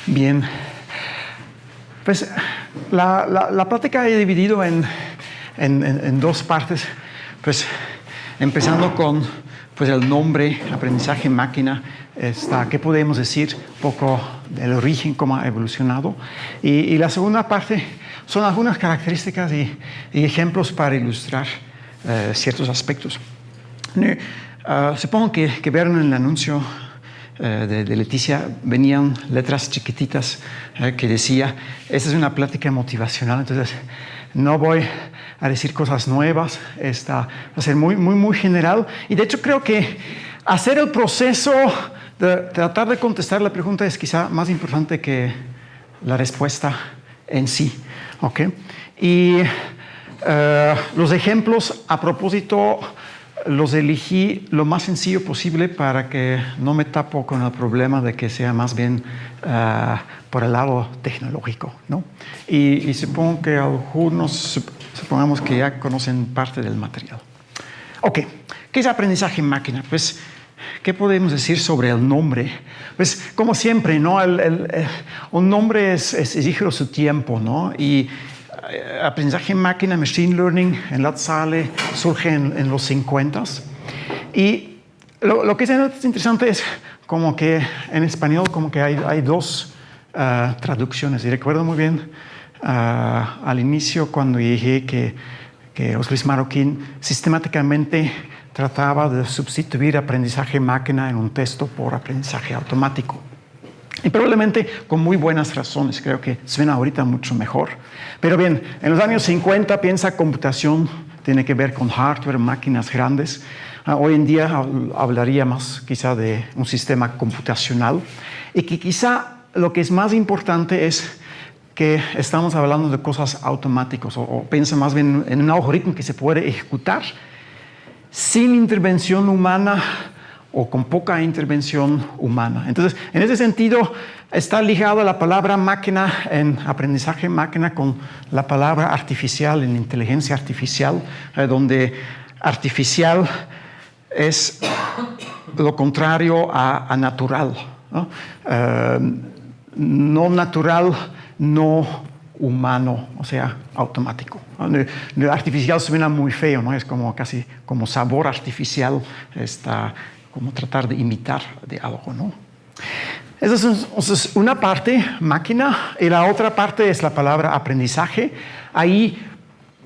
Bien, pues la plática he dividido en dos partes, pues empezando con pues, el nombre, aprendizaje máquina, ¿qué podemos decir? Un poco del origen, cómo ha evolucionado. Y la segunda parte son algunas características y ejemplos para ilustrar ciertos aspectos. Supongo que vieron en el anuncio de Leticia, venían letras chiquititas que decía, esta es una plática motivacional, entonces no voy a decir cosas nuevas, va a ser muy general. Y de hecho creo que hacer el proceso de tratar de contestar la pregunta es quizá más importante que la respuesta en sí. ¿Okay? Y los ejemplos, a propósito, los elegí lo más sencillo posible para que no me tapo con el problema de que sea más bien por el lado tecnológico, ¿no? Y supongo que algunos, supongamos que ya conocen parte del material. Ok, ¿qué es aprendizaje en máquina? Pues, ¿qué podemos decir sobre el nombre? Pues, como siempre, ¿no? Un nombre exige su tiempo, ¿no? Y aprendizaje en máquina, machine learning, en la sale, surge en los 50s. Y lo que es interesante es como que en español como que hay dos traducciones. Y recuerdo muy bien al inicio cuando dije que José Luis Marroquín sistemáticamente trataba de sustituir aprendizaje en máquina en un texto por aprendizaje automático. Y probablemente con muy buenas razones, creo que suena ahorita mucho mejor. Pero bien, en los años 50 piensa computación, tiene que ver con hardware, máquinas grandes. Hoy en día hablaría más quizá de un sistema computacional y que quizá lo que es más importante es que estamos hablando de cosas automáticas o piensa más bien en un algoritmo que se puede ejecutar sin intervención humana o con poca intervención humana. Entonces, en ese sentido, está ligada la palabra máquina en aprendizaje máquina con la palabra artificial en inteligencia artificial, donde artificial es lo contrario a natural, ¿no? No natural, no humano, o sea, automático. Artificial suena muy feo, ¿no? Es como casi como sabor artificial, como tratar de imitar de algo, ¿no? Esa es una parte, máquina, y la otra parte es la palabra aprendizaje. Ahí,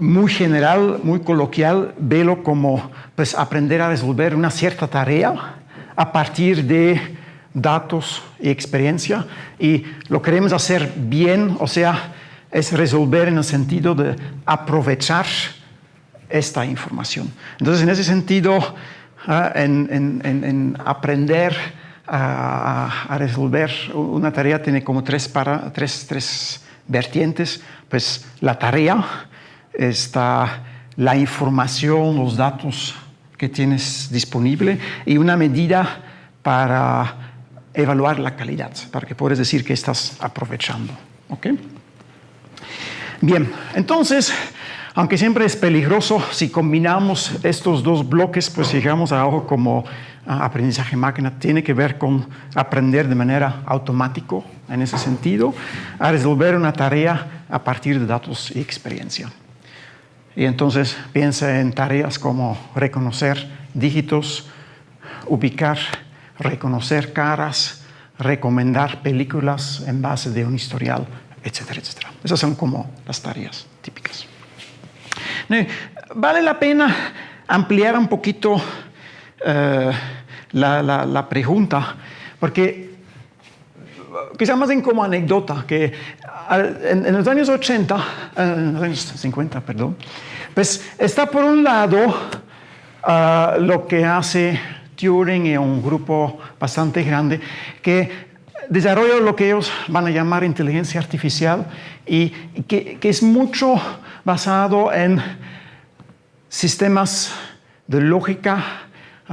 muy general, muy coloquial, velo como pues, aprender a resolver una cierta tarea a partir de datos y experiencia. Y lo queremos hacer bien, o sea, es resolver en el sentido de aprovechar esta información. Entonces, en ese sentido, en aprender a resolver una tarea tiene como tres vertientes. Pues la tarea, está la información, los datos que tienes disponible y una medida para evaluar la calidad, para que puedas decir que estás aprovechando. ¿Okay? Bien, entonces, aunque siempre es peligroso, si combinamos estos dos bloques, pues llegamos a algo como aprendizaje máquina. Tiene que ver con aprender de manera automática, en ese sentido, a resolver una tarea a partir de datos y experiencia. Y entonces piensa en tareas como reconocer dígitos, ubicar, reconocer caras, recomendar películas en base de un historial, etcétera, etcétera. Esas son como las tareas típicas. Vale la pena ampliar un poquito la pregunta, porque quizá más bien como anécdota, que en los años 80, en los años 50, perdón, pues está por un lado lo que hace Turing y un grupo bastante grande que desarrolla lo que ellos van a llamar inteligencia artificial y que es mucho basado en sistemas de lógica.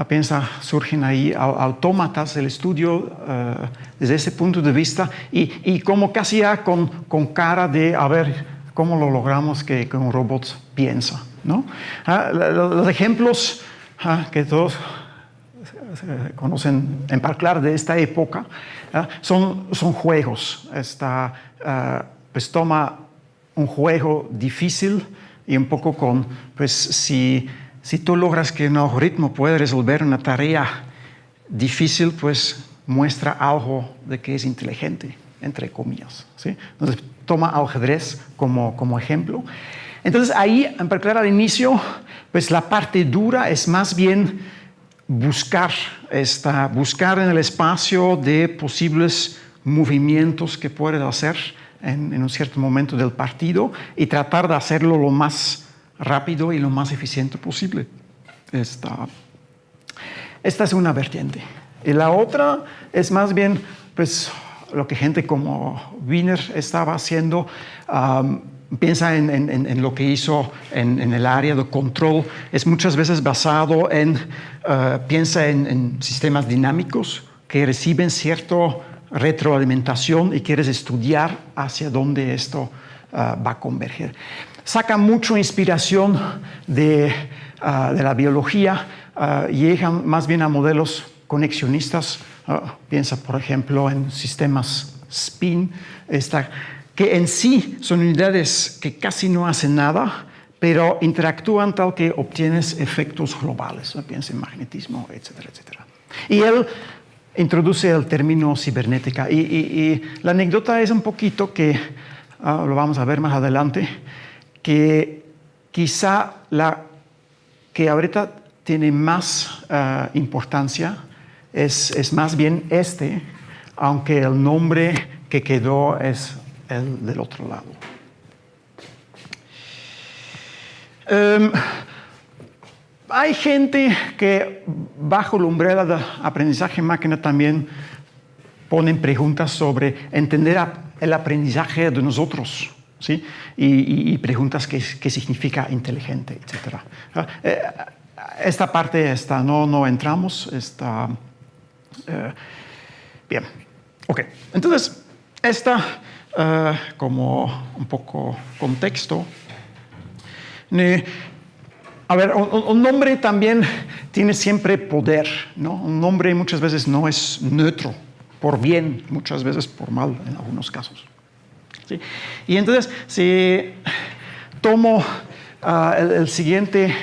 Piensa, surgen ahí autómatas, el estudio desde ese punto de vista y como casi ya con cara de a ver cómo lo logramos que un robot piensa, ¿no? Los ejemplos que todos se conocen en particular de esta época, son juegos. Pues toma un juego difícil y un poco pues si tú logras que un algoritmo pueda resolver una tarea difícil, pues muestra algo de que es inteligente, entre comillas, ¿sí? Entonces toma ajedrez como ejemplo. Entonces ahí, en particular al inicio, pues la parte dura es más bien buscar en el espacio de posibles movimientos que puedes hacer en un cierto momento del partido y tratar de hacerlo lo más rápido y lo más eficiente posible. Esta es una vertiente. Y la otra es más bien pues, lo que gente como Wiener estaba haciendo. Piensa en lo que hizo en el área de control. Es muchas veces basado piensa en sistemas dinámicos que reciben cierta retroalimentación y quieres estudiar hacia dónde esto va a converger. Saca mucha inspiración de la biología, llegan más bien a modelos conexionistas. Piensa, por ejemplo, en sistemas spin, que en sí son unidades que casi no hacen nada, pero interactúan tal que obtienes efectos globales. Piensa en magnetismo, etcétera, etcétera. Y él introduce el término cibernética. Y la anécdota es un poquito que, lo vamos a ver más adelante, que quizá la que ahorita tiene más importancia es más bien aunque el nombre que quedó es el del otro lado. Hay gente que bajo la umbrella de aprendizaje máquina también ponen preguntas sobre entender el aprendizaje de nosotros, ¿sí? Y preguntas qué significa inteligente, etc. Esta parte no entramos. Bien, ok. Entonces, como un poco contexto. A ver, un nombre también tiene siempre poder, ¿no? Un nombre muchas veces no es neutro, por bien, muchas veces por mal en algunos casos, ¿sí? Y entonces, si tomo el siguiente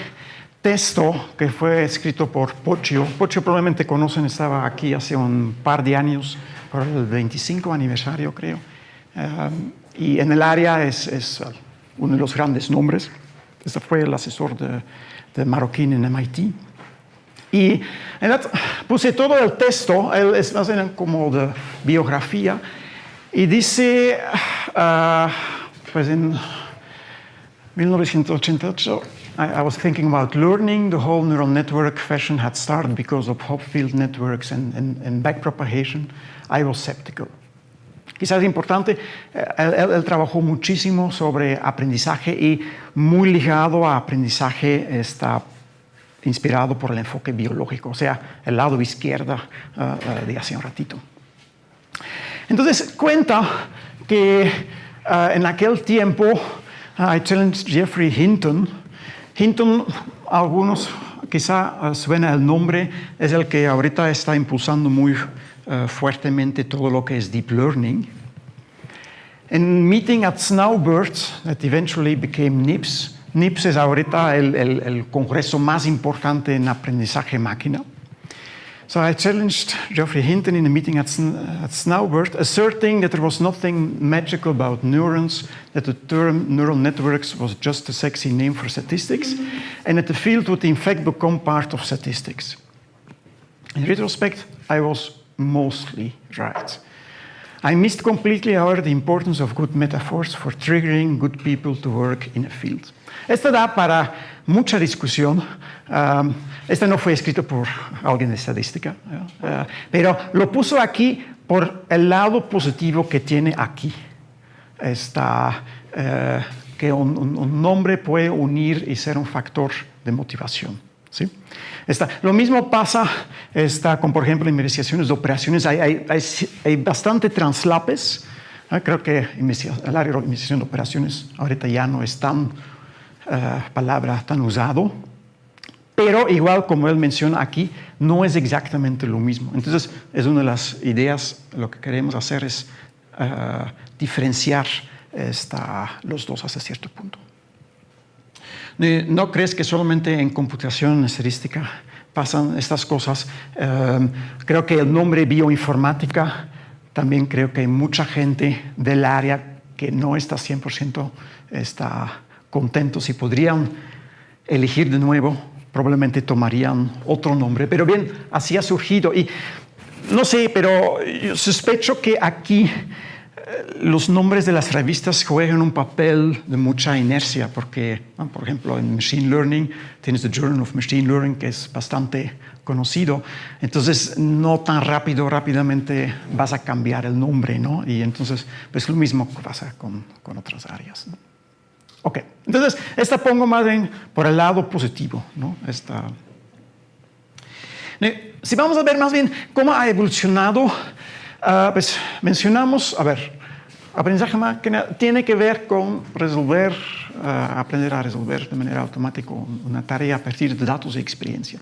texto que fue escrito por Poggio probablemente conocen, estaba aquí hace un par de años, por el 25 aniversario creo, y en el área es uno de los grandes nombres. Este fue el asesor de Marroquín en MIT. Y puse todo el texto, él es más bien como de biografía, y dice, pues en 1988, I was thinking about learning. The whole neural network fashion had started because of Hopfield networks and backpropagation. I was skeptical. Quizás es importante, él trabajó muchísimo sobre aprendizaje y muy ligado a aprendizaje está inspirado por el enfoque biológico, o sea, el lado izquierdo de hace un ratito. Entonces, cuenta que en aquel tiempo I challenged Geoffrey Hinton. Hinton, algunos quizá suena el nombre, es el que ahorita está impulsando muy fuertemente todo lo que es deep learning. En meeting at Snowbird, that eventually became NIPS. NIPS es ahorita el congreso más importante en aprendizaje máquina. So I challenged Geoffrey Hinton in a meeting at Snowbird, asserting that there was nothing magical about neurons, that the term neural networks was just a sexy name for statistics, and that the field would in fact become part of statistics. In retrospect, I was mostly right. I missed completely, however, the importance of good metaphors for triggering good people to work in a field. Esto da para mucha discusión. Este no fue escrito por alguien de estadística, pero lo puso aquí por el lado positivo que tiene aquí. Que un nombre puede unir y ser un factor de motivación. ¿Sí? Lo mismo pasa con, por ejemplo, investigaciones de operaciones. Hay bastante translapes. Creo que el área de investigación de operaciones ahorita ya no es palabra tan usado. Pero igual, como él menciona aquí, no es exactamente lo mismo. Entonces, es una de las ideas, lo que queremos hacer es diferenciar los dos hasta cierto punto. ¿No crees que solamente en computación estadística pasan estas cosas? Creo que el nombre bioinformática, también creo que hay mucha gente del área que no está 100% contento. Si podrían elegir de nuevo, probablemente tomarían otro nombre. Pero bien, así ha surgido. Y no sé, pero yo sospecho que aquí los nombres de las revistas juegan un papel de mucha inercia, porque, por ejemplo, en Machine Learning tienes The Journal of Machine Learning, que es bastante conocido. Entonces, no tan rápidamente vas a cambiar el nombre, ¿no? Y entonces, pues lo mismo pasa con otras áreas, ¿no? Ok, entonces, esta pongo más bien por el lado positivo, ¿no? Si vamos a ver más bien cómo ha evolucionado, pues mencionamos, aprendizaje máquina tiene que ver con aprender a resolver de manera automática una tarea a partir de datos y experiencia.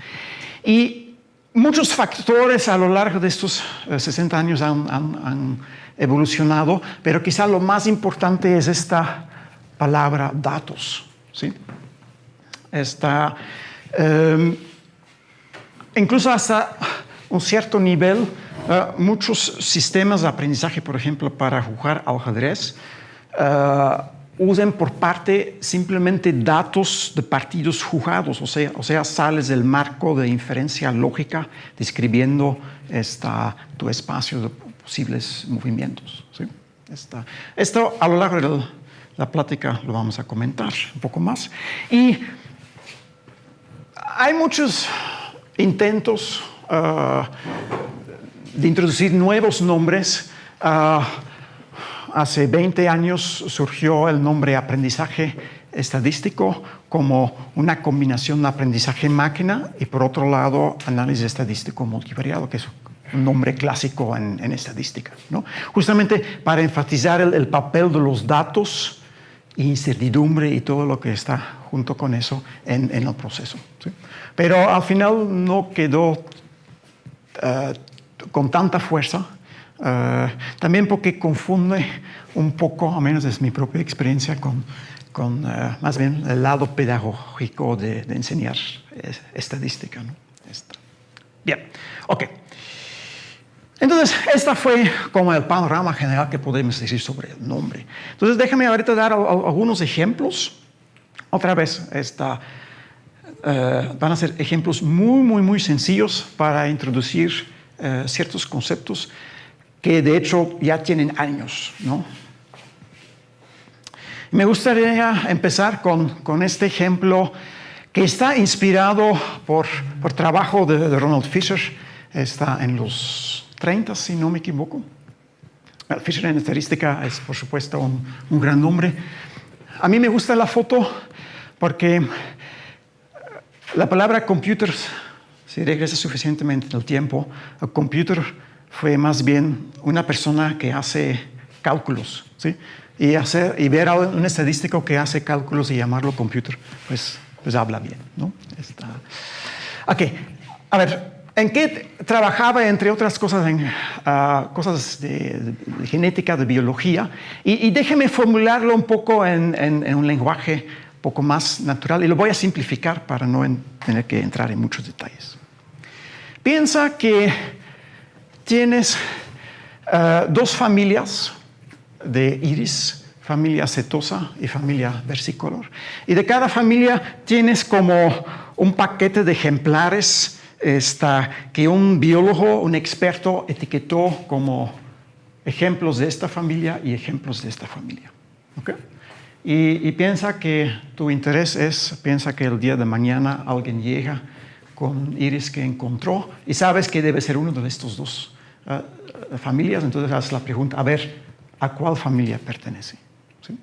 Y muchos factores a lo largo de estos 60 años han evolucionado, pero quizá lo más importante es esta palabra datos, ¿sí? Incluso hasta un cierto nivel, muchos sistemas de aprendizaje, por ejemplo, para jugar al ajedrez, usan por parte simplemente datos de partidos jugados, o sea, sales del marco de inferencia lógica describiendo tu espacio de posibles movimientos, ¿sí? Esto a lo largo de la plática lo vamos a comentar un poco más. Y hay muchos intentos de introducir nuevos nombres. Hace 20 años surgió el nombre aprendizaje estadístico como una combinación de aprendizaje máquina y, por otro lado, análisis estadístico multivariado, que es un nombre clásico en estadística, ¿no? Justamente para enfatizar el papel de los datos, incertidumbre y todo lo que está junto con eso en el proceso, ¿sí? Pero al final no quedó con tanta fuerza, también porque confunde un poco, a menos es mi propia experiencia, con más bien el lado pedagógico de enseñar estadística, ¿no? Bien, ok. Entonces, esta fue como el panorama general que podemos decir sobre el nombre. Entonces, déjame ahorita dar algunos ejemplos. Otra vez, van a ser ejemplos muy sencillos para introducir ciertos conceptos que de hecho ya tienen años, ¿no? Me gustaría empezar con este ejemplo que está inspirado por trabajo de Ronald Fisher. Está en los 30, si no me equivoco. Fisher en estadística es, por supuesto, un gran nombre. A mí me gusta la foto porque la palabra computers, si regresa suficientemente en el tiempo, el computer fue más bien una persona que hace cálculos, ¿sí? Y ver a un estadístico que hace cálculos y llamarlo computer, pues habla bien, ¿no? Ok, a ver, ¿en qué trabajaba, entre otras cosas, en cosas de genética, de biología? Y déjeme formularlo un poco en un lenguaje un poco más natural, y lo voy a simplificar para no tener que entrar en muchos detalles. Piensa que tienes dos familias de iris, familia setosa y familia versicolor. Y de cada familia tienes como un paquete de ejemplares que un biólogo, un experto, etiquetó como ejemplos de esta familia y ejemplos de esta familia. ¿Okay? Y piensa que tu interés piensa que el día de mañana alguien llega con iris que encontró y sabes que debe ser uno de estos dos familias, entonces haces la pregunta, a ver, ¿a cuál familia pertenece? ¿Sí?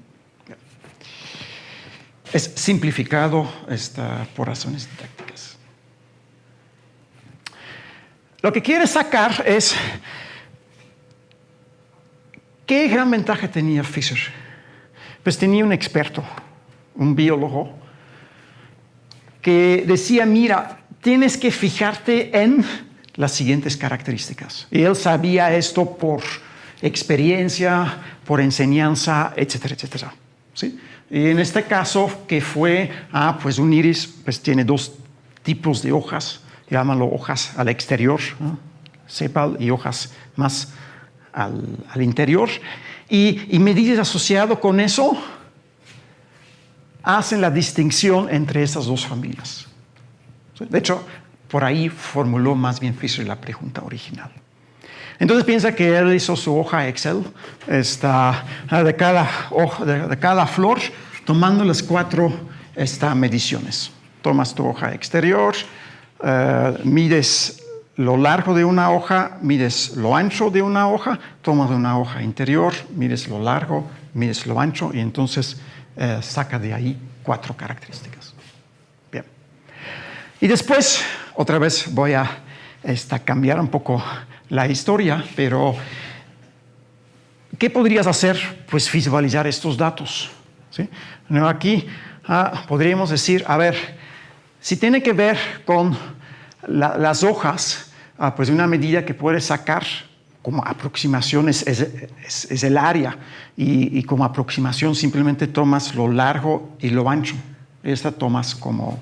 Es simplificado por razones didácticas. Lo que quiere sacar es ¿qué gran ventaja tenía Fisher? Pues tenía un experto, un biólogo, que decía, mira, tienes que fijarte en las siguientes características. Y él sabía esto por experiencia, por enseñanza, etcétera, etcétera. ¿Sí? Y en este caso, que fue, pues un iris pues tiene dos tipos de hojas, llámalo hojas al exterior, ¿no? Sepal, y hojas más al interior. Y medidas asociado con eso hacen la distinción entre estas dos familias. De hecho, por ahí formuló más bien Fisher la pregunta original. Entonces piensa que él hizo su hoja Excel de cada flor, tomando las 4 mediciones. Tomas tu hoja exterior, mides lo largo de una hoja, mides lo ancho de una hoja, tomas una hoja interior, mides lo largo, mides lo ancho, y entonces saca de ahí 4 características. Bien. Y después, otra vez voy a cambiar un poco la historia, pero ¿qué podrías hacer? Pues visualizar estos datos. ¿Sí? Aquí podríamos decir, a ver, si tiene que ver con las hojas, pues una medida que puedes sacar como aproximación es el área, y como aproximación simplemente tomas lo largo y lo ancho. Esta tomas como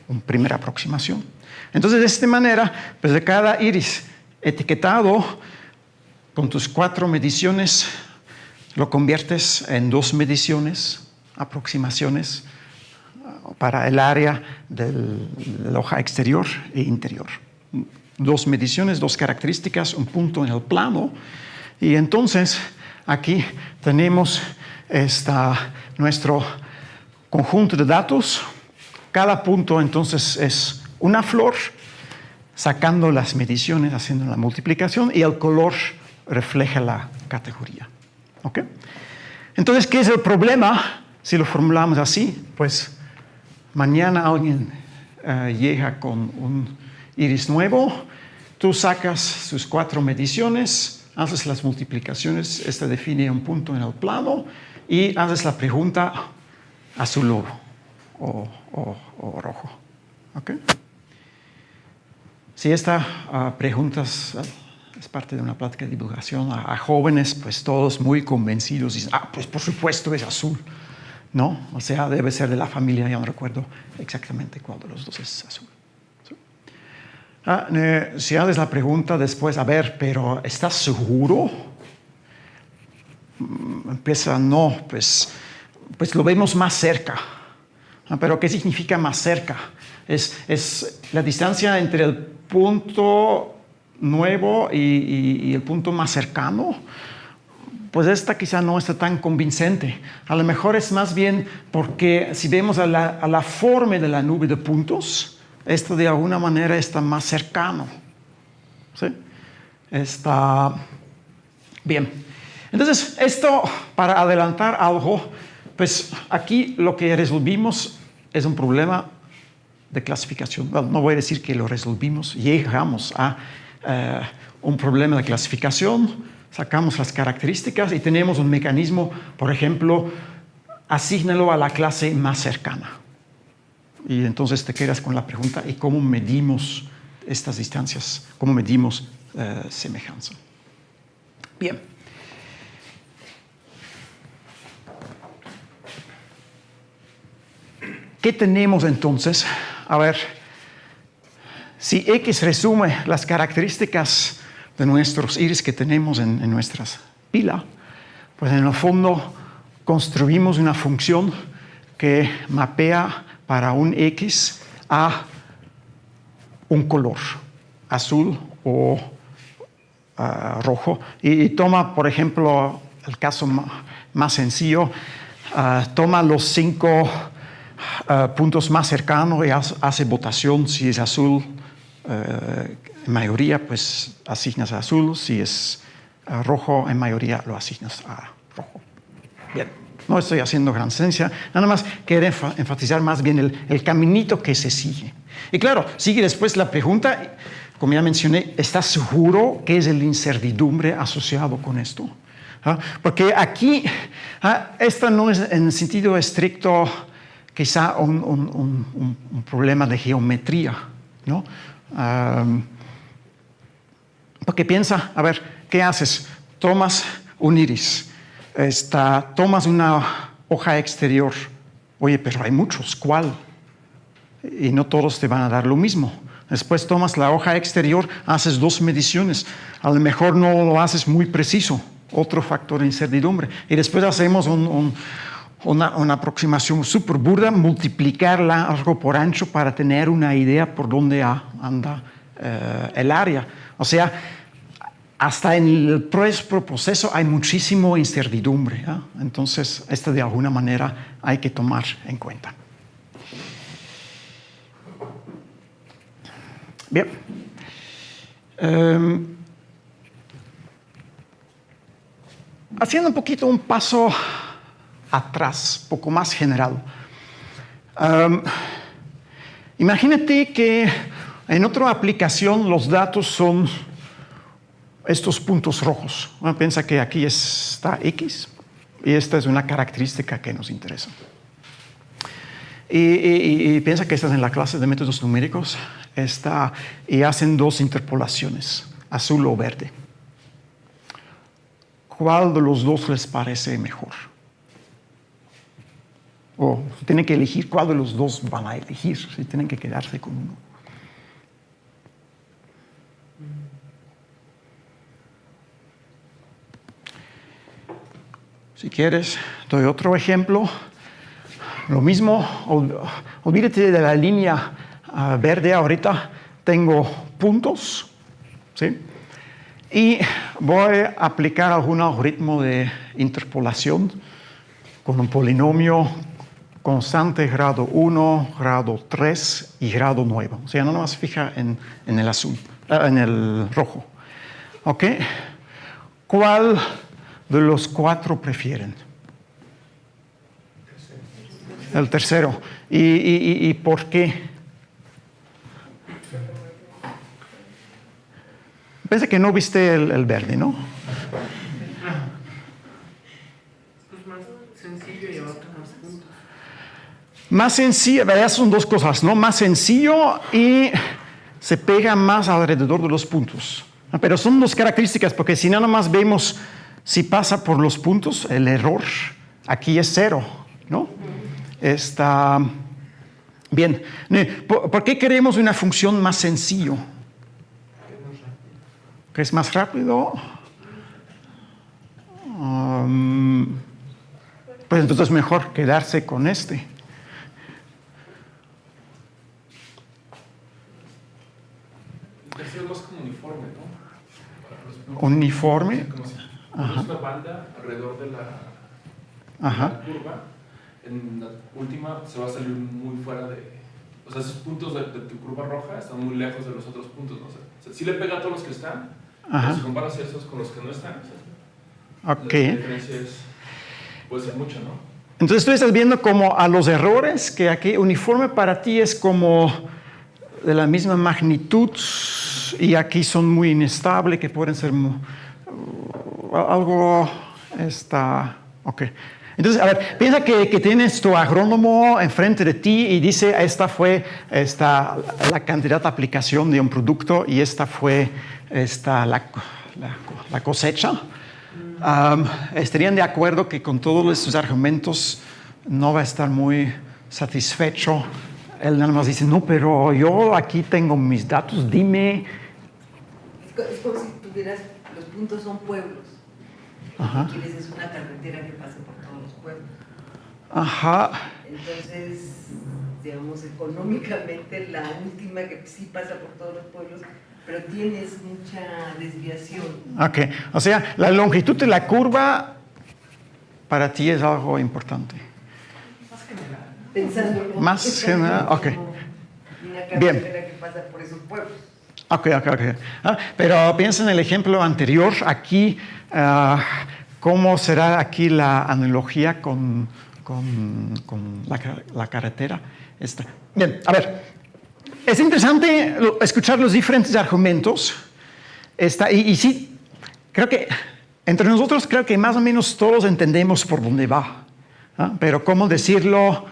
una primera aproximación. Entonces, de esta manera, pues de cada iris etiquetado con tus 4 mediciones, lo conviertes en 2 mediciones, aproximaciones para el área de la hoja exterior e interior. 2 mediciones, 2 características, un punto en el plano. Y entonces aquí tenemos nuestro conjunto de datos. Cada punto entonces es una flor, sacando las mediciones, haciendo la multiplicación, y el color refleja la categoría. ¿Okay? Entonces, ¿qué es el problema si lo formulamos así? Pues mañana alguien llega con un iris nuevo, tú sacas sus 4 mediciones, haces las multiplicaciones, define un punto en el plano, y haces la pregunta azul o rojo. ¿Okay? Si esta pregunta es parte de una plática de divulgación a jóvenes, pues todos muy convencidos dicen, pues por supuesto es azul, ¿no? O sea, debe ser de la familia, ya no recuerdo exactamente cuál de los dos es azul. ¿Sí? Si haces la pregunta después, a ver, pero ¿estás seguro? Empieza, no, pues lo vemos más cerca. ¿Pero qué significa más cerca? Es la distancia entre el punto nuevo y el punto más cercano. Pues esta quizá no está tan convincente. A lo mejor es más bien porque si vemos a la forma de la nube de puntos, esto de alguna manera está más cercano. ¿Sí? Está bien. Entonces, esto, para adelantar algo, pues aquí lo que resolvimos es un problema de clasificación. Bueno, no voy a decir que lo resolvimos, llegamos a un problema de clasificación, sacamos las características y tenemos un mecanismo, por ejemplo, asígnalo a la clase más cercana. Y entonces te quedas con la pregunta, ¿y cómo medimos estas distancias? ¿Cómo medimos semejanza? Bien. ¿Qué tenemos entonces? A ver, si X resume las características de nuestros iris que tenemos en nuestras pilas, pues en el fondo construimos una función que mapea para un X a un color, azul o rojo. Y toma, por ejemplo, el caso más sencillo, toma los 5 puntos más cercanos y hace votación. Si es azul, en mayoría, pues asignas a azul. Si es rojo, en mayoría lo asignas a rojo. Bien, no estoy haciendo gran ciencia, nada más quiero enfatizar más bien el caminito que se sigue. Y claro, sigue después la pregunta, como ya mencioné, ¿estás seguro que es la incertidumbre asociado con esto? Porque aquí, esta no es en sentido estricto quizá un problema de geometría, ¿no? Porque piensa, a ver, ¿qué haces? Tomas un iris, tomas una hoja exterior. Oye, pero hay muchos, ¿cuál? Y no todos te van a dar lo mismo. Después tomas la hoja exterior, haces 2 mediciones. A lo mejor no lo haces muy preciso, otro factor de incertidumbre. Y después hacemos una aproximación súper burda, multiplicar largo por ancho para tener una idea por dónde anda el área. O sea, hasta en el proceso hay muchísimo incertidumbre, ¿eh? Entonces, esto de alguna manera hay que tomar en cuenta. Bien. Haciendo un poquito un paso atrás, un poco más general. Imagínate que en otra aplicación los datos son estos puntos rojos. Piensa que aquí está X y esta es una característica que nos interesa. Y piensa que estás en la clase de métodos numéricos y hacen 2 interpolaciones, azul o verde. ¿Cuál de los 2 les parece mejor? O tienen que elegir cuál de los 2 van a elegir, si tienen que quedarse con uno. Si quieres, doy otro ejemplo. Lo mismo, olvídate de la línea verde ahorita. Tengo puntos, ¿sí? Y voy a aplicar algún algoritmo de interpolación con un polinomio constante grado 1, grado 3 y grado 9. O sea, no más fija en el azul, en el rojo. ¿Ok? ¿Cuál de los 4 prefieren? El tercero. ¿Y por qué? Pensé que no viste el verde, ¿no? Es más sencillo y ahorra más puntos. Más sencillo, ¿verdad? Son 2 cosas, ¿no? Más sencillo y se pega más alrededor de los puntos. Pero son 2 características, porque si nada más vemos si pasa por los puntos, el error aquí es 0, ¿no? Está bien. ¿Por qué queremos una función más sencillo? ¿Que es más rápido? Pues entonces mejor quedarse con este. Es más como uniforme, ¿no? Uniforme. Como si pones una banda alrededor de la curva. En la última se va a salir muy fuera de... O sea, esos puntos de tu curva roja están muy lejos de los otros puntos, ¿no? O sea, sí le pega a todos los que están, pero si comparas esos con los que no están, la diferencia puede ser mucho, ¿no? Entonces tú estás viendo como a los errores, que aquí uniforme para ti es como de la misma magnitud y aquí son muy inestables, que pueden ser algo... Ok. Entonces, a ver, piensa que tienes tu agrónomo enfrente de ti y dice, esta fue la cantidad de aplicación de un producto y esta fue la cosecha. Estarían de acuerdo que con todos estos argumentos no va a estar muy satisfecho. Él nada más dice, no, pero yo aquí tengo mis datos, dime. Es como si tuvieras, los puntos son pueblos. Lo que quieres es una carretera que pase por todos los pueblos. Ajá. Entonces, digamos, económicamente la última que sí pasa por todos los pueblos, pero tienes mucha desviación. Ok, o sea, la longitud de la curva para ti es algo importante. Pensando Más general, ok. Una carretera que pasa por esos pueblos. Ok. Pero piensa en el ejemplo anterior, aquí, ¿cómo será aquí la analogía con la carretera? Bien, a ver, es interesante escuchar los diferentes argumentos. Y sí, creo que entre nosotros creo que más o menos todos entendemos por dónde va. Pero cómo decirlo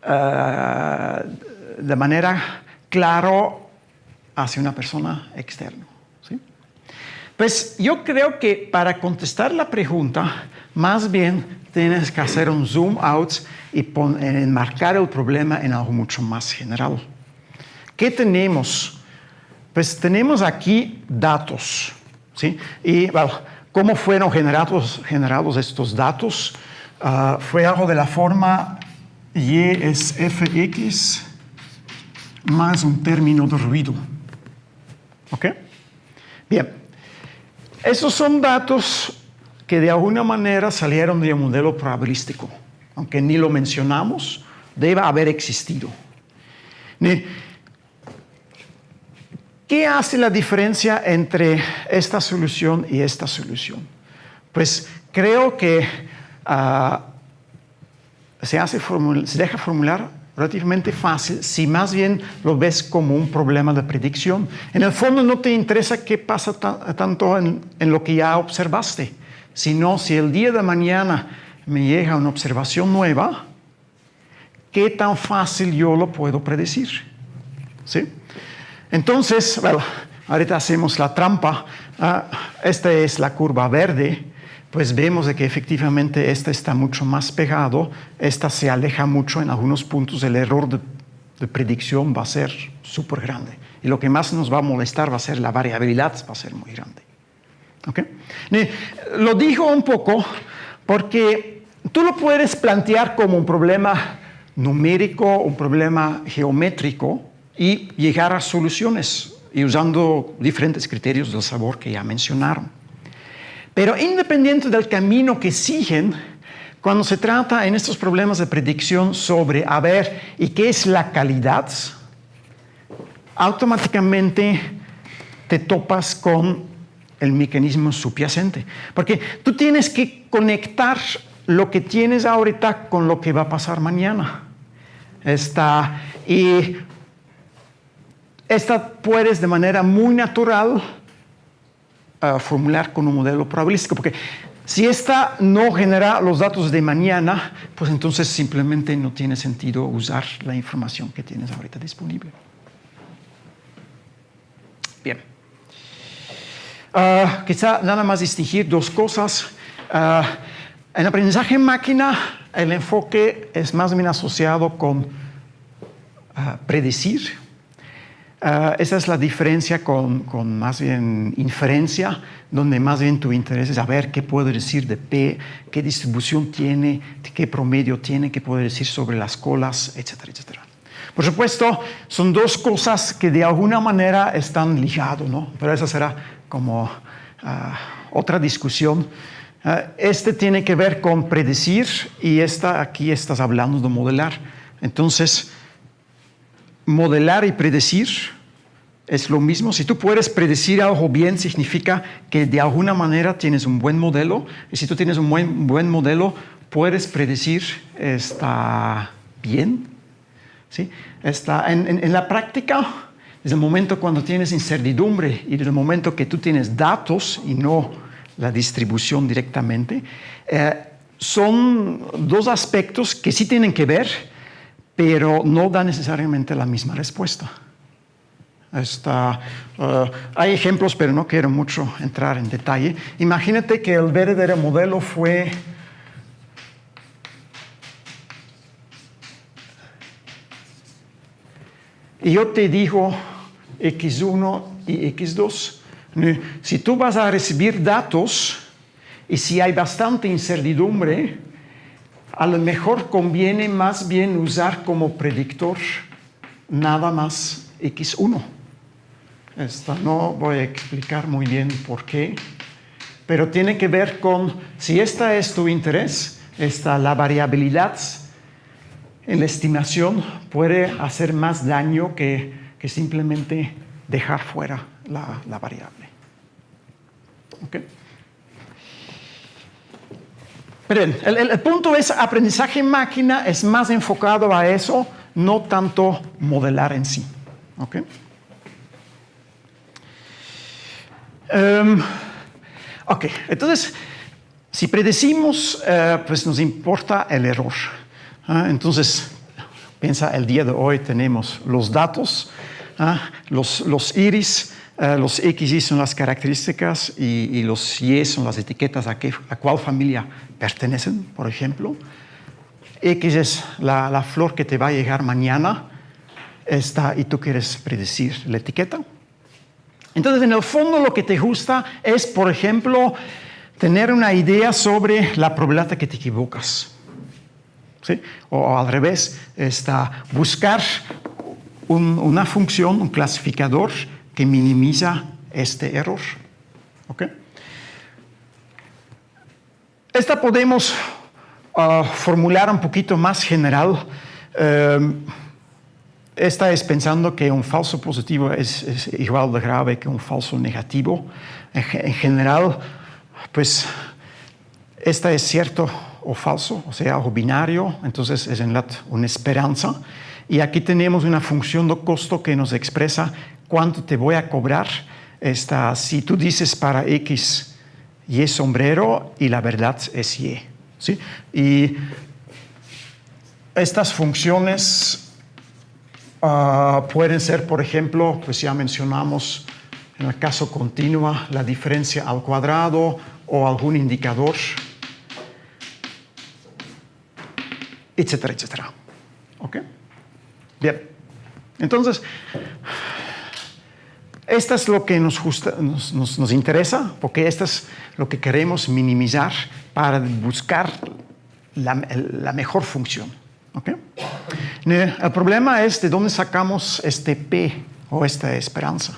de manera claro hacia una persona externa. ¿Sí? Pues yo creo que para contestar la pregunta, más bien tienes que hacer un zoom out y enmarcar el problema en algo mucho más general. ¿Qué tenemos? Pues tenemos aquí datos. ¿Sí? Y bueno, ¿cómo fueron generados estos datos? Fue algo de la forma Y es Fx más un término de ruido. ¿Ok? Bien. Esos son datos que de alguna manera salieron de un modelo probabilístico. Aunque ni lo mencionamos, debe haber existido. ¿Qué hace la diferencia entre esta solución y esta solución? Pues creo que se deja formular relativamente fácil si más bien lo ves como un problema de predicción. En el fondo no te interesa qué pasa tanto en lo que ya observaste, sino si el día de mañana me llega una observación nueva, qué tan fácil yo lo puedo predecir. ¿Sí? Entonces, bueno, ahorita hacemos la trampa. Esta es la curva verde. Pues vemos de que efectivamente esta está mucho más pegado, esta se aleja mucho en algunos puntos, el error de predicción va a ser súper grande. Y lo que más nos va a molestar va a ser la variabilidad, va a ser muy grande. ¿Okay? Lo digo un poco porque tú lo puedes plantear como un problema numérico, un problema geométrico y llegar a soluciones y usando diferentes criterios del sabor que ya mencionaron. Pero independiente del camino que siguen, cuando se trata en estos problemas de predicción sobre, ¿y qué es la calidad? Automáticamente te topas con el mecanismo subyacente. Porque tú tienes que conectar lo que tienes ahorita con lo que va a pasar mañana. Y esta puedes de manera muy natural formular con un modelo probabilístico, porque si esta no genera los datos de mañana, pues entonces simplemente no tiene sentido usar la información que tienes ahorita disponible. Bien. Quizá nada más distinguir dos cosas. En aprendizaje en máquina, el enfoque es más bien asociado con predecir. Esa es la diferencia con más bien inferencia, donde más bien tu interés es saber qué puedo decir de P, qué distribución tiene, qué promedio tiene, qué puedo decir sobre las colas, etcétera, etcétera. Por supuesto, son dos cosas que de alguna manera están ligadas, ¿no? Pero esa será como otra discusión. Este tiene que ver con predecir y aquí estás hablando de modelar. Entonces, modelar y predecir es lo mismo. Si tú puedes predecir algo bien, significa que de alguna manera tienes un buen modelo. Y si tú tienes un buen modelo, puedes predecir está bien. ¿Sí? En la práctica, desde el momento cuando tienes incertidumbre y desde el momento que tú tienes datos y no la distribución directamente, son dos aspectos que sí tienen que ver, pero no da necesariamente la misma respuesta. Hay ejemplos, pero no quiero mucho entrar en detalle. Imagínate que el verdadero modelo fue y yo te digo X1 y X2. Si tú vas a recibir datos y si hay bastante incertidumbre, a lo mejor conviene más bien usar como predictor nada más X1. No voy a explicar muy bien por qué, pero tiene que ver con, si esta es tu interés, la variabilidad en la estimación puede hacer más daño que simplemente dejar fuera la variable. ¿Okay? Pero el punto es, aprendizaje en máquina es más enfocado a eso, no tanto modelar en sí. ¿Okay? Ok, entonces, si predecimos, pues nos importa el error. Entonces, Piensa, el día de hoy tenemos los datos, los iris, los XY son las características y los Y son las etiquetas a cuál familia pertenecen, por ejemplo. X es la flor que te va a llegar mañana y tú quieres predecir la etiqueta. Entonces, en el fondo lo que te gusta es, por ejemplo, tener una idea sobre la probabilidad de que te equivocas. ¿Sí? O al revés, buscar una función, un clasificador que minimiza este error. ¿Okay? Esta podemos formular un poquito más general. Esta es pensando que un falso positivo es igual de grave que un falso negativo. En general, pues, esta es cierto o falso, o sea, o binario, entonces es en realidad una esperanza. Y aquí tenemos una función de costo que nos expresa cuánto te voy a cobrar. Si tú dices para X, Y es sombrero y la verdad es Y. ¿Sí? Y estas funciones pueden ser, por ejemplo, pues ya mencionamos en el caso continua, la diferencia al cuadrado o algún indicador, etcétera, etcétera. ¿Ok? Bien. Entonces, esto es lo que nos interesa, porque esto es lo que queremos minimizar para buscar la mejor función. ¿Okay? El problema es de dónde sacamos este P o esta esperanza.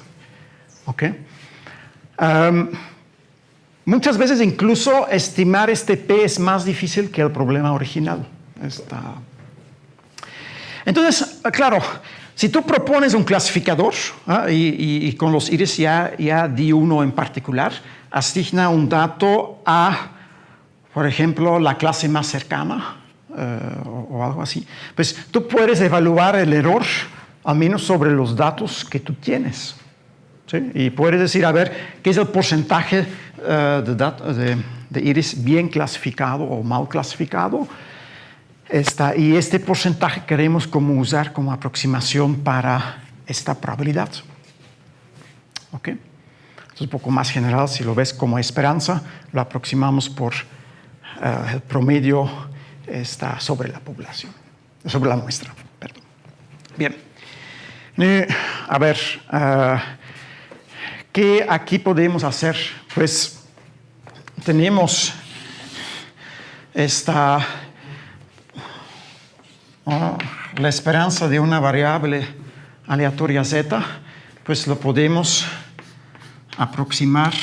¿Okay? Muchas veces incluso estimar este P es más difícil que el problema original. Entonces, claro, si tú propones un clasificador y con los iris ya di uno en particular, asigna un dato a, por ejemplo, la clase más cercana, o algo así, pues tú puedes evaluar el error al menos sobre los datos que tú tienes. ¿Sí? Y puedes decir, a ver, ¿qué es el porcentaje de iris bien clasificado o mal clasificado? Y este porcentaje queremos usar como aproximación para esta probabilidad. ¿Ok? Entonces, un poco más general, si lo ves como esperanza, lo aproximamos por el promedio sobre la población, sobre la muestra. Perdón. Bien. A ver, ¿qué aquí podemos hacer? Pues tenemos la esperanza de una variable aleatoria z, pues lo podemos aproximar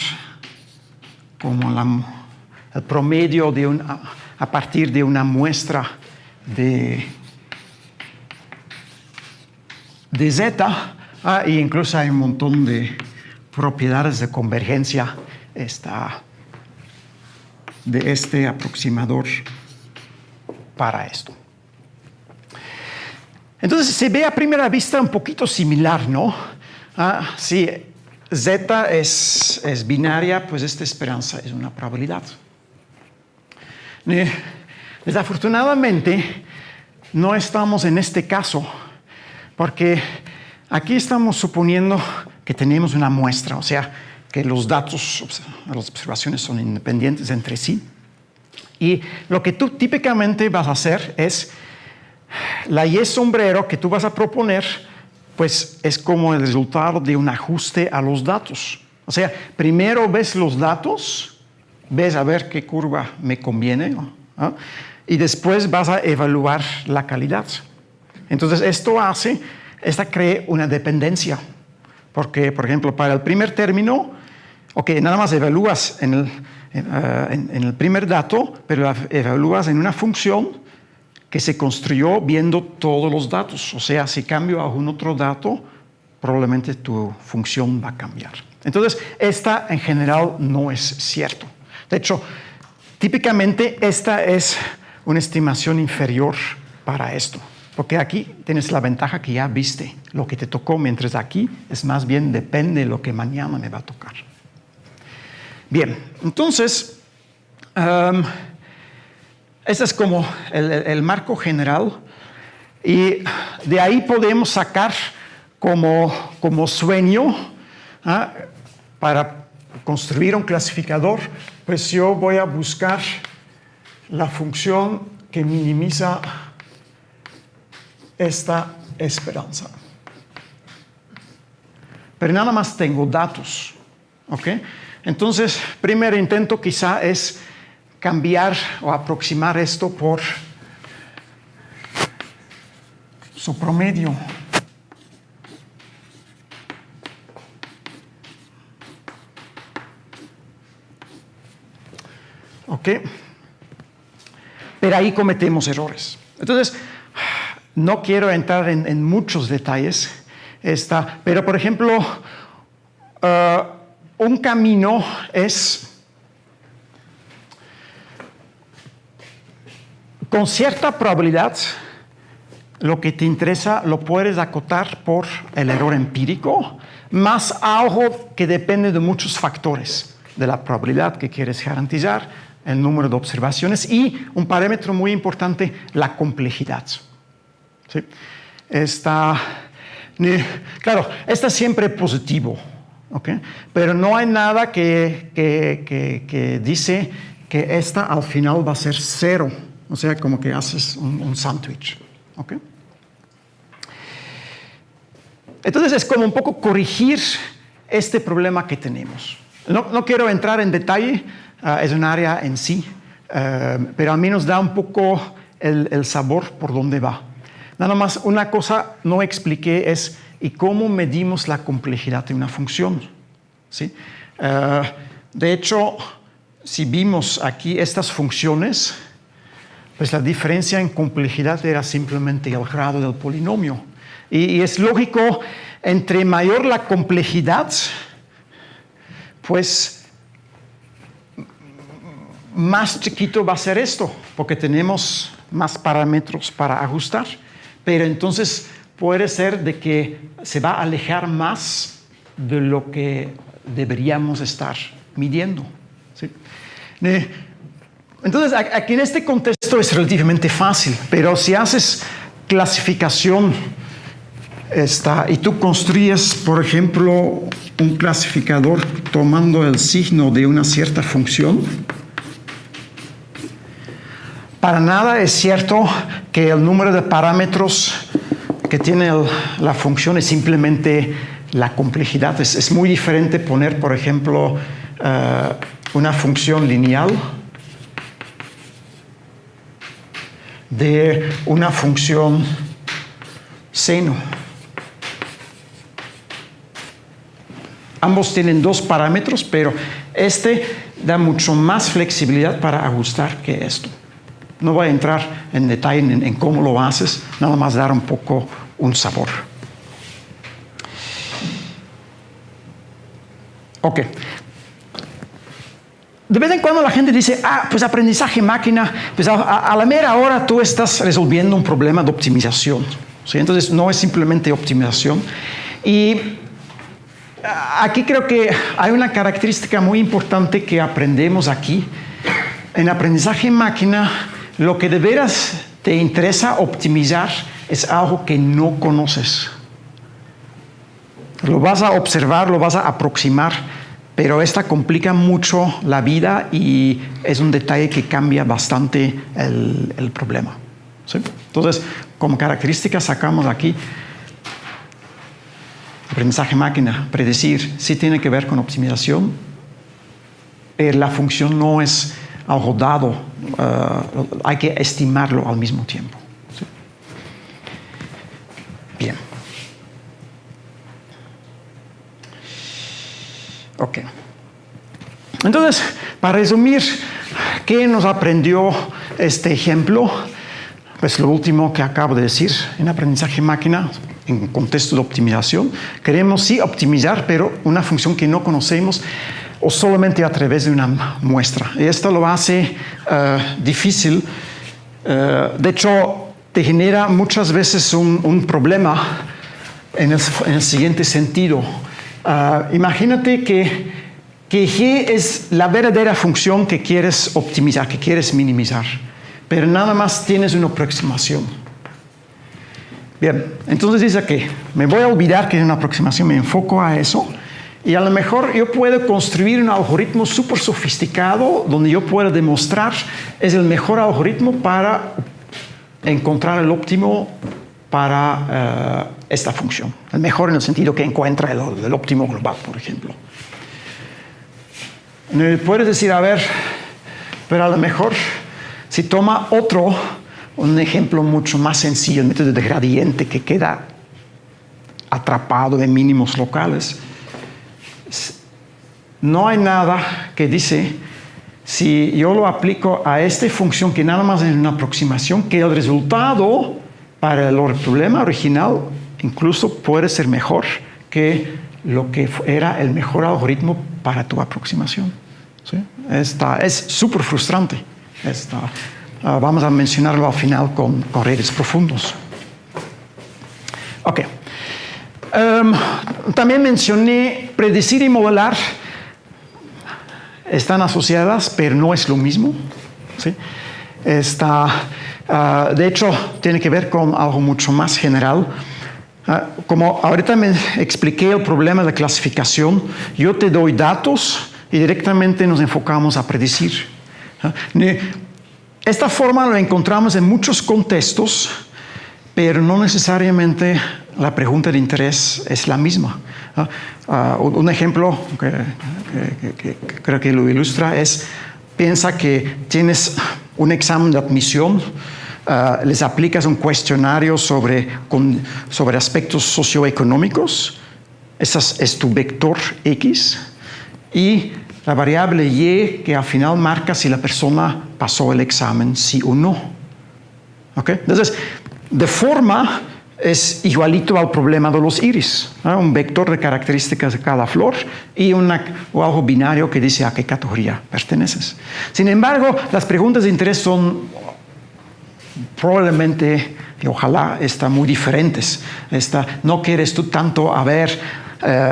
como el promedio a partir de una muestra de z, e incluso hay un montón de propiedades de convergencia de este aproximador para esto. Entonces se ve a primera vista un poquito similar, ¿no? Si z es binaria, pues esta esperanza es una probabilidad. Desafortunadamente, no estamos en este caso, porque aquí estamos suponiendo que tenemos una muestra, o sea, que los datos, las observaciones son independientes entre sí. Y lo que tú típicamente vas a hacer es, la Y sombrero que tú vas a proponer, pues es como el resultado de un ajuste a los datos. O sea, primero ves los datos, ves a ver qué curva me conviene, ¿no? Y después vas a evaluar la calidad. Entonces, esta crea una dependencia. Porque, por ejemplo, para el primer término, nada más evalúas en el primer dato, pero evalúas en una función que se construyó viendo todos los datos. O sea, si cambio a un otro dato, probablemente tu función va a cambiar. Entonces, esta en general no es cierto. De hecho, típicamente esta es una estimación inferior para esto. Porque aquí tienes la ventaja que ya viste lo que te tocó, mientras aquí es más bien depende de lo que mañana me va a tocar. Bien, entonces, este es como el marco general. Y de ahí podemos sacar como sueño, para construir un clasificador, pues yo voy a buscar la función que minimiza esta esperanza. Pero nada más tengo datos, ¿ok? Entonces, primer intento quizá es cambiar o aproximar esto por su promedio. ¿Ok? Pero ahí cometemos errores. Entonces, no quiero entrar en muchos detalles, pero por ejemplo, un camino es, con cierta probabilidad, lo que te interesa lo puedes acotar por el error empírico, más algo que depende de muchos factores, de la probabilidad que quieres garantizar, el número de observaciones y un parámetro muy importante, la complejidad. ¿Sí? Claro, está siempre positivo, ¿okay? Pero no hay nada que dice que esta al final va a ser 0, o sea, como que haces un sándwich. ¿Okay? Entonces es como un poco corregir este problema que tenemos. No quiero entrar en detalle, es un área en sí, pero al menos da un poco el sabor por dónde va. Nada más una cosa no expliqué es ¿y cómo medimos la complejidad de una función? ¿Sí? De hecho, si vimos aquí estas funciones, pues la diferencia en complejidad era simplemente el grado del polinomio. Y es lógico, entre mayor la complejidad, pues más chiquito va a ser esto, porque tenemos más parámetros para ajustar. Pero entonces puede ser de que se va a alejar más de lo que deberíamos estar midiendo. ¿Sí? Entonces, aquí en este contexto es relativamente fácil, pero si haces clasificación y tú construyes, por ejemplo, un clasificador tomando el signo de una cierta función, para nada es cierto que el número de parámetros que tiene la función es simplemente la complejidad. Es muy diferente poner, por ejemplo, una función lineal de una función seno. Ambos tienen 2 parámetros, pero este da mucho más flexibilidad para ajustar que esto. No voy a entrar en detalle en cómo lo haces, nada más dar un poco un sabor. Ok. De vez en cuando la gente dice, pues aprendizaje máquina, pues a la mera hora tú estás resolviendo un problema de optimización. ¿Sí? Entonces no es simplemente optimización. Y aquí creo que hay una característica muy importante que aprendemos aquí. En aprendizaje máquina, lo que de veras te interesa optimizar es algo que no conoces. Lo vas a observar, lo vas a aproximar, pero esta complica mucho la vida y es un detalle que cambia bastante el problema. ¿Sí? Entonces, como característica sacamos aquí aprendizaje máquina, predecir, sí tiene que ver con optimización, pero la función no es algo dado, hay que estimarlo al mismo tiempo. ¿Sí? Bien. Ok. Entonces, para resumir, ¿qué nos aprendió este ejemplo? Pues lo último que acabo de decir, en aprendizaje máquina, en contexto de optimización, queremos sí optimizar, pero una función que no conocemos o solamente a través de una muestra. Y esto lo hace difícil. De hecho, te genera muchas veces un problema en el siguiente sentido. Imagínate que G es la verdadera función que quieres optimizar, que quieres minimizar, pero nada más tienes una aproximación. Bien, entonces dice que me voy a olvidar que es una aproximación, me enfoco a eso y a lo mejor yo puedo construir un algoritmo súper sofisticado donde yo pueda demostrar es el mejor algoritmo para encontrar el óptimo para esta función. El mejor en el sentido que encuentra el óptimo global, por ejemplo. Puedes decir, a ver, pero a lo mejor si toma un ejemplo mucho más sencillo, el método de gradiente que queda atrapado en mínimos locales, no hay nada que dice, si yo lo aplico a esta función que nada más es una aproximación, que el resultado para el problema original incluso puede ser mejor que lo que era el mejor algoritmo para tu aproximación. ¿Sí? Es súper frustrante. Vamos a mencionarlo al final con redes profundos. Ok. También mencioné predecir y modelar. Están asociadas, pero no es lo mismo. ¿Sí? De hecho, tiene que ver con algo mucho más general. Como ahorita me expliqué el problema de clasificación, yo te doy datos y directamente nos enfocamos a predecir. Esta forma la encontramos en muchos contextos, pero no necesariamente la pregunta de interés es la misma. Un ejemplo que creo que lo ilustra es, piensa que tienes un examen de admisión, les aplicas un cuestionario sobre aspectos socioeconómicos, ese es tu vector X, y la variable Y que al final marca si la persona pasó el examen, sí o no. ¿Okay? Entonces, de forma es igualito al problema de los iris, ¿no? Un vector de características de cada flor y o algo binario que dice a qué categoría perteneces. Sin embargo, las preguntas de interés son probablemente, y ojalá, muy diferentes. No quieres tú tanto haber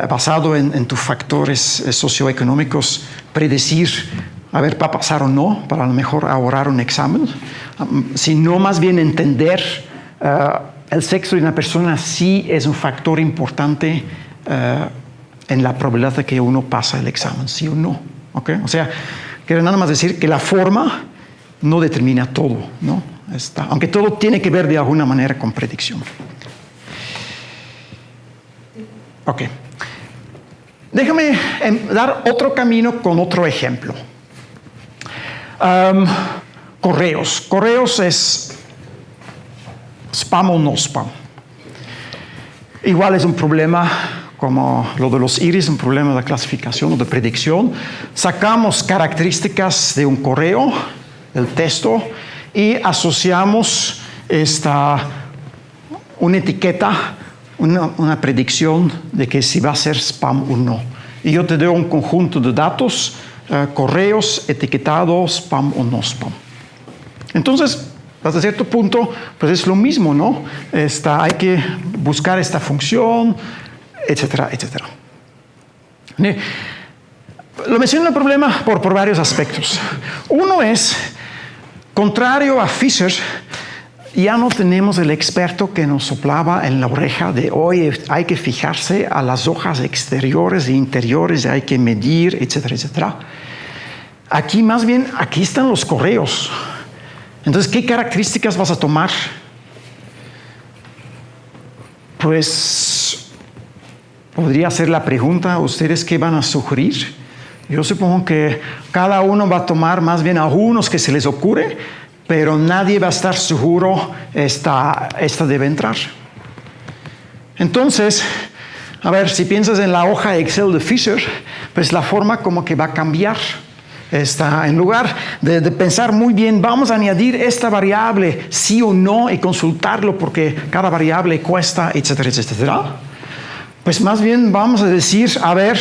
basado en tus factores socioeconómicos, predecir a ver, va a pasar o no, para a lo mejor ahorrar un examen, sino más bien entender el sexo de una persona sí es un factor importante en la probabilidad de que uno pase el examen, sí o no. ¿Okay? O sea, quiero nada más decir que la forma no determina todo, ¿no? Aunque todo tiene que ver de alguna manera con predicción. Ok. Déjame dar otro camino con otro ejemplo. Correos. Correos es spam o no spam. Igual es un problema como lo de los iris, un problema de clasificación o de predicción. Sacamos características de un correo, del texto, y asociamos una etiqueta, una predicción de que si va a ser spam o no. Y yo te doy un conjunto de datos, correos etiquetados, spam o no spam. Entonces, hasta cierto punto, pues es lo mismo, ¿no? Hay que buscar esta función, etcétera, etcétera. Lo menciono el problema por varios aspectos. Uno es, contrario a Fisher, ya no tenemos el experto que nos soplaba en la oreja de hoy hay que fijarse a las hojas exteriores e interiores, hay que medir, etcétera, etcétera. Aquí más bien, aquí están los correos. Entonces, ¿qué características vas a tomar? Pues, podría ser la pregunta, ¿ustedes qué van a sugerir? Yo supongo que cada uno va a tomar más bien algunos que se les ocurre, pero nadie va a estar seguro esta debe entrar. Entonces, a ver, si piensas en la hoja Excel de Fisher, pues la forma como que va a cambiar. En lugar de pensar muy bien, vamos a añadir esta variable, sí o no, y consultarlo porque cada variable cuesta, etcétera, etcétera. Pues más bien vamos a decir, a ver,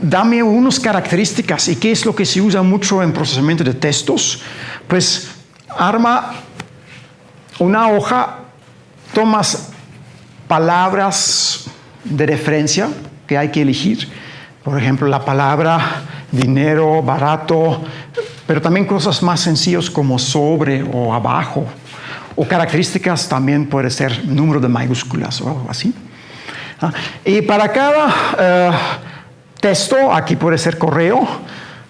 dame unas características. ¿Y qué es lo que se usa mucho en procesamiento de textos? Pues arma una hoja, tomas palabras de referencia que hay que elegir. Por ejemplo, la palabra dinero, barato, pero también cosas más sencillas como sobre o abajo. O características también puede ser número de mayúsculas o algo así. Y para cada texto, aquí puede ser correo,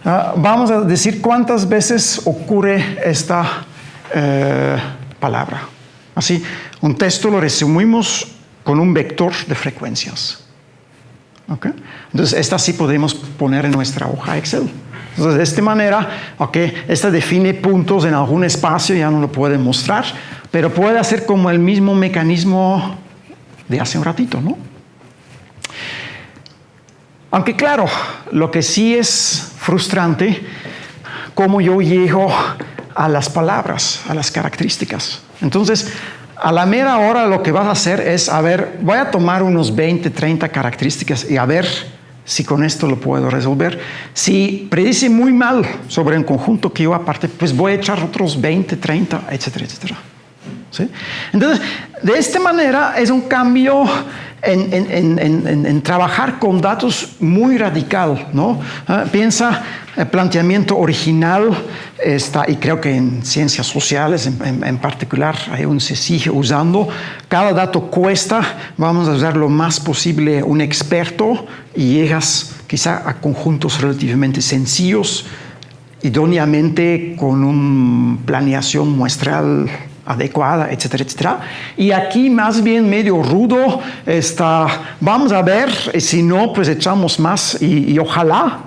vamos a decir cuántas veces ocurre esta palabra. Así, un texto lo resumimos con un vector de frecuencias. ¿Okay? Entonces, esta sí podemos poner en nuestra hoja Excel. Entonces, de esta manera, esta define puntos en algún espacio, ya no lo puede mostrar, pero puede hacer como el mismo mecanismo de hace un ratito, ¿no? Aunque claro, lo que sí es frustrante, cómo yo llego a las palabras, a las características. Entonces, a la mera hora lo que vas a hacer es, voy a tomar unos 20, 30 características y a ver si con esto lo puedo resolver. Si predice muy mal sobre un conjunto que yo aparte, pues voy a echar otros 20, 30, etcétera, etcétera. ¿Sí? Entonces, de esta manera es un cambio en trabajar con datos muy radical, ¿no? Piensa el planteamiento original, y creo que en ciencias sociales en particular aún se sigue usando. Cada dato cuesta, vamos a usar lo más posible un experto y llegas quizá a conjuntos relativamente sencillos, idóneamente con una planeación muestral adecuada, etcétera, etcétera. Y aquí más bien medio rudo vamos a ver, si no, pues echamos más y ojalá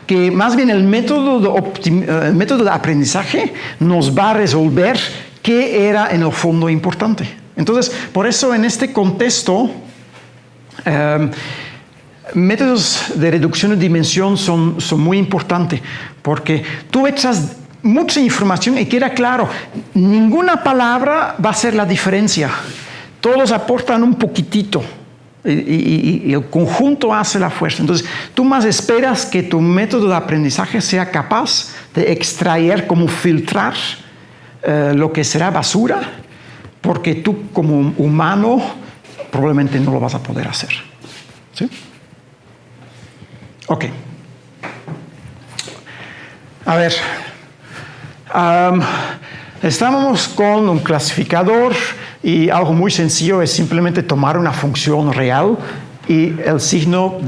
que más bien el método de aprendizaje nos va a resolver qué era en el fondo importante. Entonces, por eso en este contexto, métodos de reducción de dimensión son muy importantes, porque tú echas mucha información y queda claro, ninguna palabra va a ser la diferencia. Todos aportan un poquitito y el conjunto hace la fuerza. Entonces, tú más esperas que tu método de aprendizaje sea capaz de extraer, como filtrar lo que será basura, porque tú como humano probablemente no lo vas a poder hacer. ¿Sí? Ok. A ver. Estamos con un clasificador y algo muy sencillo es simplemente tomar una función real y el signo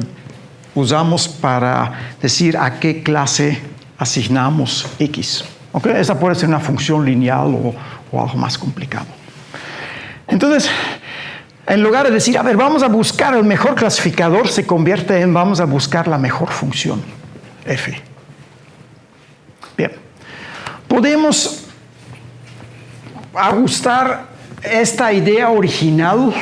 usamos para decir a qué clase asignamos X. ¿Okay? Esa puede ser una función lineal o algo más complicado. Entonces, en lugar de decir, vamos a buscar el mejor clasificador, se convierte en vamos a buscar la mejor función, F. Bien. Podemos ajustar esta idea original,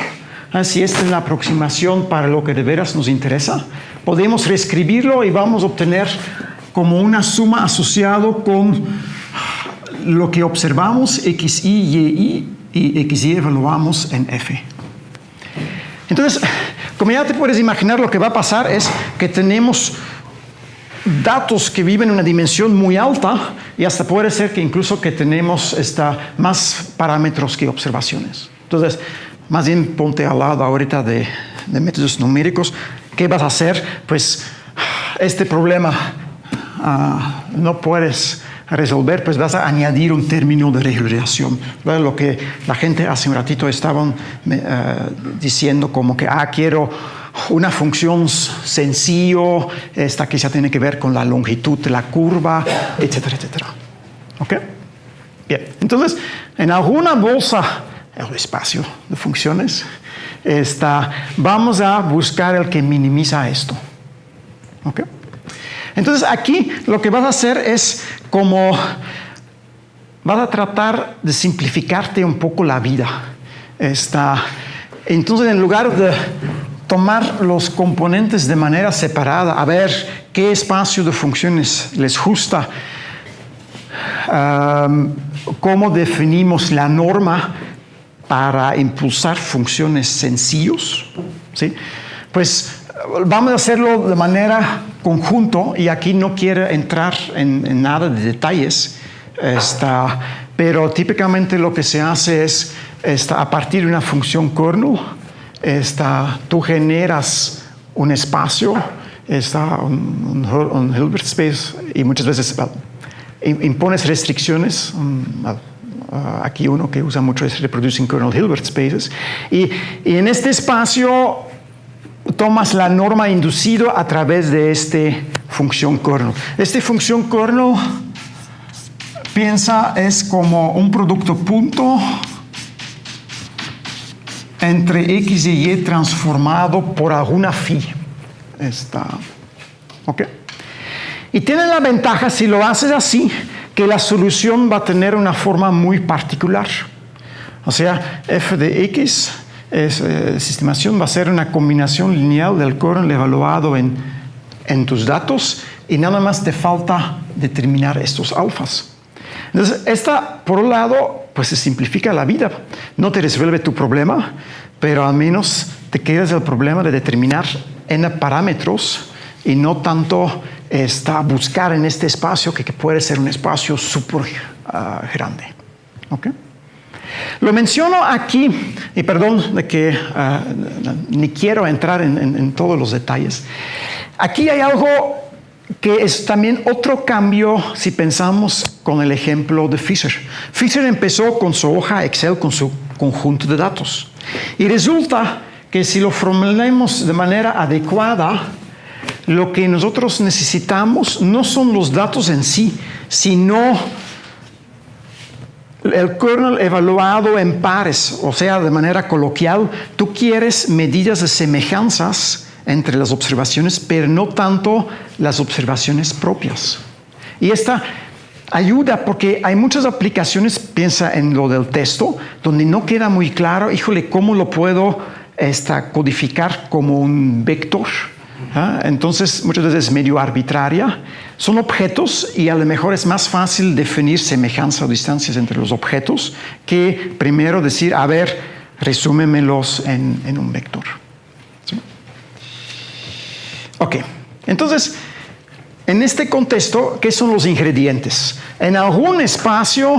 si esta es la aproximación para lo que de veras nos interesa. Podemos reescribirlo y vamos a obtener como una suma asociado con lo que observamos, xi, y xy evaluamos en f. Entonces, como ya te puedes imaginar, lo que va a pasar es que tenemos datos que viven en una dimensión muy alta y hasta puede ser que incluso que tenemos más parámetros que observaciones. Entonces, más bien ponte al lado ahorita de métodos numéricos. ¿Qué vas a hacer? Pues este problema no puedes resolver, pues vas a añadir un término de regularización. Lo que la gente hace un ratito estaban diciendo como que quiero una función sencillo, esta que ya tiene que ver con la longitud de la curva, etcétera, etcétera. ¿Ok? Bien, entonces, en alguna bolsa, el espacio de funciones, vamos a buscar el que minimiza esto. ¿Ok? Entonces, aquí lo que vas a hacer es vas a tratar de simplificarte un poco la vida. Entonces, en lugar de tomar los componentes de manera separada, a ver qué espacio de funciones les gusta, cómo definimos la norma para impulsar funciones sencillos, ¿sí? Pues vamos a hacerlo de manera conjunto y aquí no quiero entrar en nada de detalles, pero típicamente lo que se hace es a partir de una función kernel, tú generas un espacio, un Hilbert space y muchas veces impones restricciones, Aquí uno que usa mucho es Reproducing Kernel Hilbert Spaces. Y en este espacio tomas la norma inducido a través de este función kernel. Este función kernel, piensa, es como un producto punto entre X y Y transformado por alguna phi. ¿Ok? Y tiene la ventaja, si lo haces así, que la solución va a tener una forma muy particular. O sea, f de x, estimación, va a ser una combinación lineal del kernel evaluado en tus datos y nada más te falta determinar estos alfas. Entonces, esta, por un lado, pues se simplifica la vida. No te resuelve tu problema, pero al menos te quedas el problema de determinar n parámetros y no tanto buscar en este espacio que puede ser un espacio súper grande. ¿Okay? Lo menciono aquí, y perdón de que ni quiero entrar en todos los detalles. Aquí hay algo que es también otro cambio si pensamos con el ejemplo de Fisher. Fisher empezó con su hoja Excel, con su conjunto de datos. Y resulta que si lo formulemos de manera adecuada, lo que nosotros necesitamos no son los datos en sí, sino el kernel evaluado en pares, o sea, de manera coloquial, tú quieres medidas de semejanzas entre las observaciones, pero no tanto las observaciones propias. Y esta ayuda porque hay muchas aplicaciones, piensa en lo del texto, donde no queda muy claro, híjole, ¿cómo lo puedo codificar como un vector? Entonces, muchas veces es medio arbitraria. Son objetos y a lo mejor es más fácil definir semejanza o distancias entre los objetos que primero decir, a ver, resúmemelos en un vector. ¿Sí? Ok, entonces, en este contexto, ¿qué son los ingredientes? En algún espacio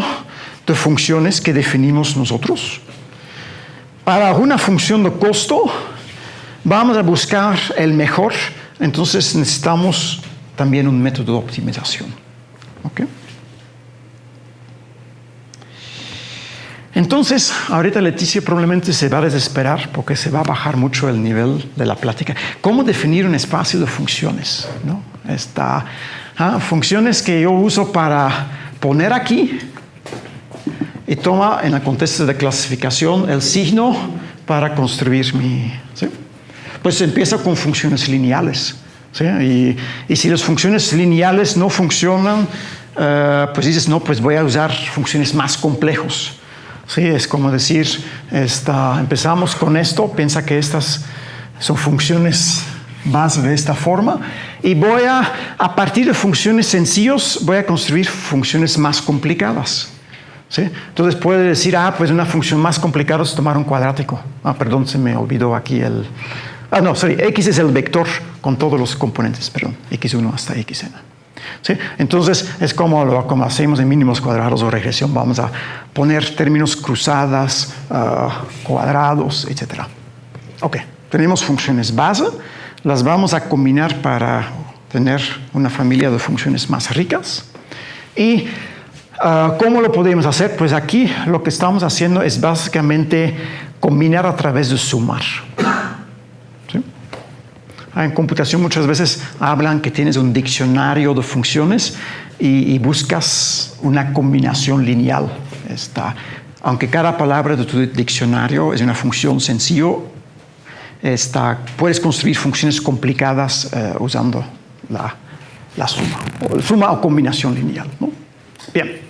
de funciones que definimos nosotros, para alguna función de costo, vamos a buscar el mejor, entonces necesitamos también un método de optimización. ¿Okay? Entonces, ahorita Leticia probablemente se va a desesperar porque se va a bajar mucho el nivel de la plática. ¿Cómo definir un espacio de funciones? ¿No? Funciones que yo uso para poner aquí y toma en el contexto de clasificación el signo para construir mi... ¿sí? Pues empieza con funciones lineales. ¿Sí? Y si las funciones lineales no funcionan, pues dices, no, pues voy a usar funciones más complejos. ¿Sí? Es como decir, empezamos con esto, piensa que estas son funciones base de esta forma, y voy a partir de funciones sencillas, voy a construir funciones más complicadas. ¿Sí? Entonces puede decir, pues una función más complicada es tomar un cuadrático. Perdón, se me olvidó aquí X es el vector con todos los componentes, perdón, X1 hasta Xn. ¿Sí? Entonces, es como hacemos en mínimos cuadrados o regresión, vamos a poner términos cruzadas, cuadrados, etc. Ok, tenemos funciones base, las vamos a combinar para tener una familia de funciones más ricas. Y, ¿cómo lo podemos hacer? Pues aquí lo que estamos haciendo es básicamente combinar a través de sumar. En computación muchas veces hablan que tienes un diccionario de funciones y buscas una combinación lineal. Aunque cada palabra de tu diccionario es una función sencillo, puedes construir funciones complicadas usando la suma o combinación lineal, ¿no? Bien.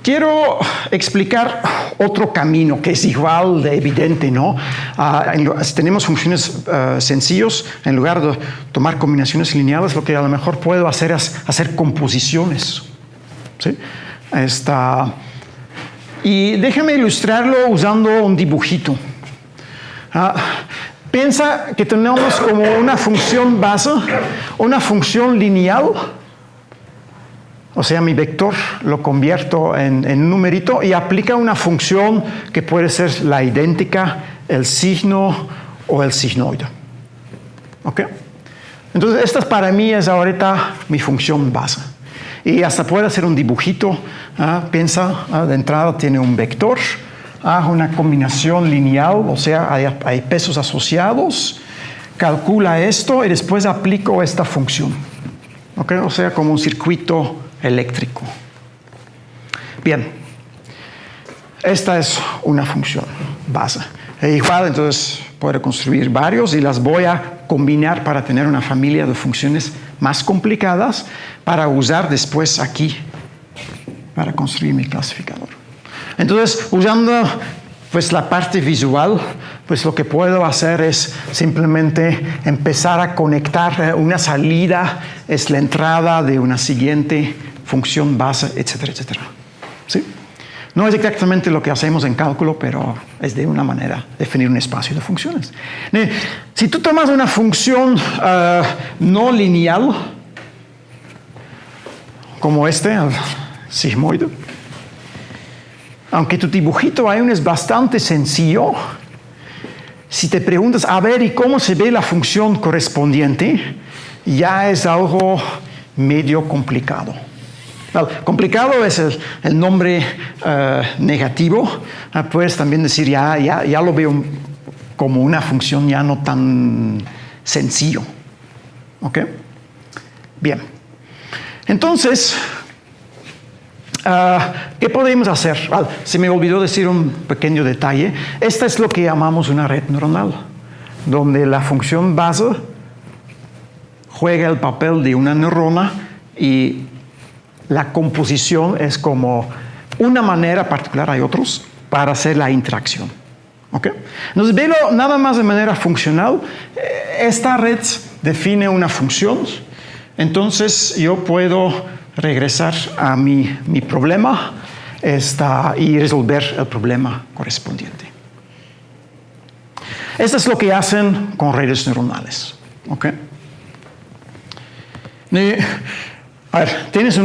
Quiero explicar otro camino que es igual de evidente, ¿no? Si tenemos funciones sencillos, en lugar de tomar combinaciones lineales, lo que a lo mejor puedo hacer es hacer composiciones. ¿Sí? Y déjame ilustrarlo usando un dibujito. Piensa que tenemos como una función base, una función lineal. O sea, mi vector lo convierto en un numerito y aplica una función que puede ser la idéntica, el signo o el signoide. ¿Ok? Entonces, esta para mí es ahorita mi función base. Y hasta puede hacer un dibujito. Piensa, de entrada tiene un vector, una combinación lineal, o sea, hay pesos asociados, calcula esto y después aplico esta función. ¿Okay? O sea, como un circuito eléctrico. Bien, esta es una función base. Igual, entonces, puedo construir varios y las voy a combinar para tener una familia de funciones más complicadas para usar después aquí para construir mi clasificador. Entonces, usando pues, la parte visual, pues lo que puedo hacer es simplemente empezar a conectar una salida, es la entrada de una siguiente función base, etcétera, etcétera. ¿Sí? No es exactamente lo que hacemos en cálculo, pero es de una manera definir un espacio de funciones. Si tú tomas una función no lineal, como el sigmoide, aunque tu dibujito aún es bastante sencillo, si te preguntas, a ver, ¿y cómo se ve la función correspondiente? Ya es algo medio complicado. Complicado es el nombre negativo. Puedes también decir, ya lo veo como una función ya no tan sencillo. ¿Ok? Bien. Entonces, ¿qué podemos hacer? Se me olvidó decir un pequeño detalle. Esta es lo que llamamos una red neuronal, donde la función base juega el papel de una neurona y la composición es como una manera particular, hay otros, para hacer la interacción. ¿Okay? Entonces, velo nada más de manera funcional. Esta red define una función, entonces yo puedo regresar a mi problema y resolver el problema correspondiente. Esto es lo que hacen con redes neuronales. ¿Okay? A ver, tienes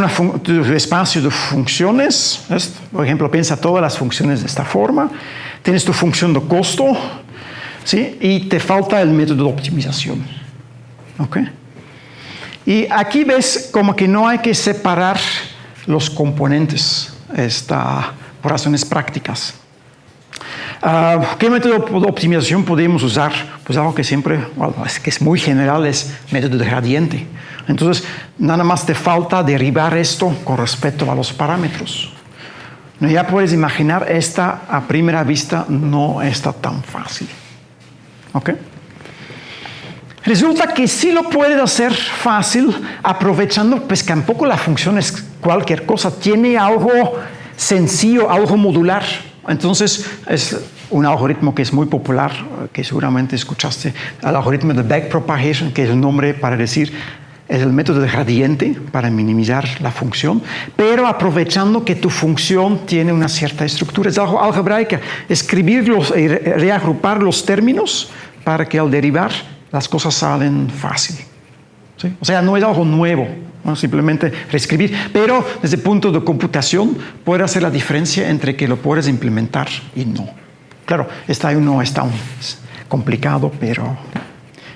tu espacio de funciones, por ejemplo, piensa todas las funciones de esta forma, tienes tu función de costo, ¿sí? Y te falta el método de optimización. ¿Ok? Y aquí ves como que no hay que separar los componentes por razones prácticas. ¿Qué método de optimización podemos usar? Pues algo que que es muy general, es método de gradiente. Entonces, nada más te falta derivar esto con respecto a los parámetros. Ya puedes imaginar, esta a primera vista no está tan fácil. ¿Ok? Resulta que sí lo puedes hacer fácil aprovechando, pues que tampoco la función es cualquier cosa, tiene algo sencillo, algo modular. Entonces, es un algoritmo que es muy popular, que seguramente escuchaste, el algoritmo de backpropagation, que es un nombre para decir, es el método de gradiente para minimizar la función, pero aprovechando que tu función tiene una cierta estructura. Es algo algebraica, escribirlos y reagrupar los términos para que al derivar las cosas salen fácil. ¿Sí? O sea, no es algo nuevo, ¿no? Simplemente reescribir, pero desde el punto de computación puede hacer la diferencia entre que lo puedes implementar y no. Claro, no es tan complicado, pero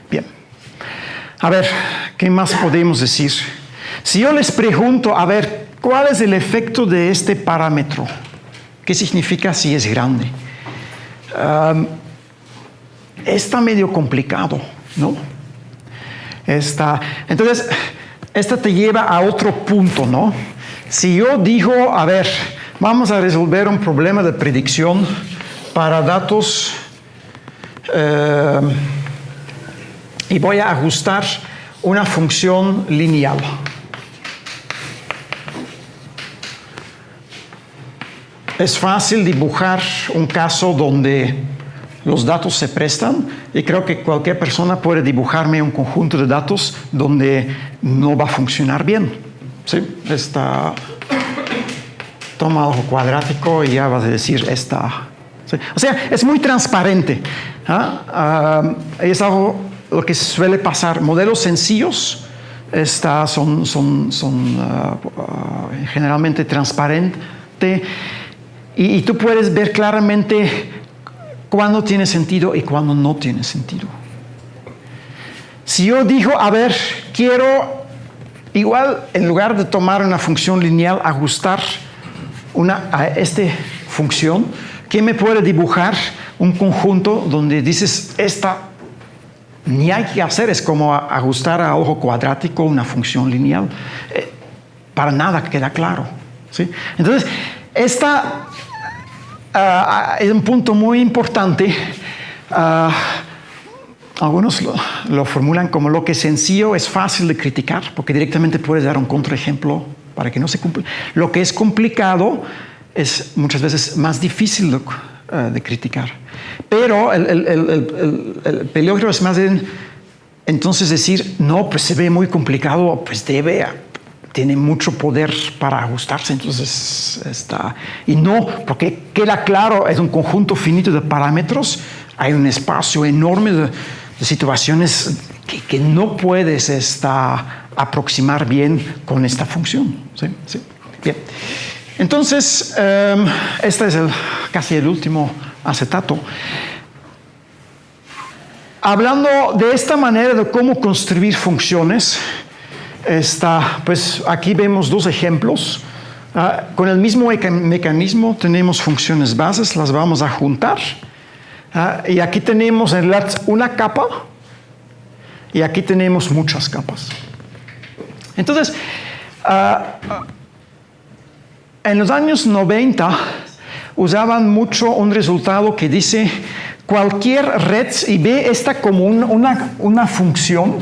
bien. A ver, ¿qué más podemos decir? Si yo les pregunto, a ver, ¿cuál es el efecto de este parámetro? ¿Qué significa si es grande? Está medio complicado, ¿no? Entonces, esta te lleva a otro punto, ¿no? Si yo digo, a ver, vamos a resolver un problema de predicción para datos y voy a ajustar una función lineal. Es fácil dibujar un caso donde los datos se prestan y creo que cualquier persona puede dibujarme un conjunto de datos donde no va a funcionar bien. ¿Sí? Toma algo cuadrático y ya vas a decir ¿sí? O sea, es muy transparente. Es algo lo que suele pasar. Modelos sencillos son generalmente transparentes y tú puedes ver claramente cuándo tiene sentido y cuándo no tiene sentido. Si yo digo, a ver, quiero igual, en lugar de tomar una función lineal, ajustar a esta función, ¿quién me puede dibujar un conjunto donde dices, ni hay que hacer, es como ajustar a ojo cuadrático una función lineal? Para nada queda claro, ¿sí? Entonces, esta es un punto muy importante. Algunos lo formulan como lo que es sencillo es fácil de criticar, porque directamente puedes dar un contraejemplo para que no se cumpla. Lo que es complicado es muchas veces más difícil de criticar. Pero el peligro es más bien entonces decir, no, pues se ve muy complicado, pues tiene mucho poder para ajustarse, entonces está... Y no, porque queda claro, es un conjunto finito de parámetros, hay un espacio enorme de situaciones que no puedes aproximar bien con esta función. ¿Sí? Sí. Bien. Entonces, este es casi el último acetato. Hablando de esta manera de cómo construir funciones, pues aquí vemos dos ejemplos. Con el mismo mecanismo tenemos funciones bases, las vamos a juntar. Y aquí tenemos en realidad una capa y aquí tenemos muchas capas. Entonces, en los años 90 usaban mucho un resultado que dice cualquier red, y ve esta como una función,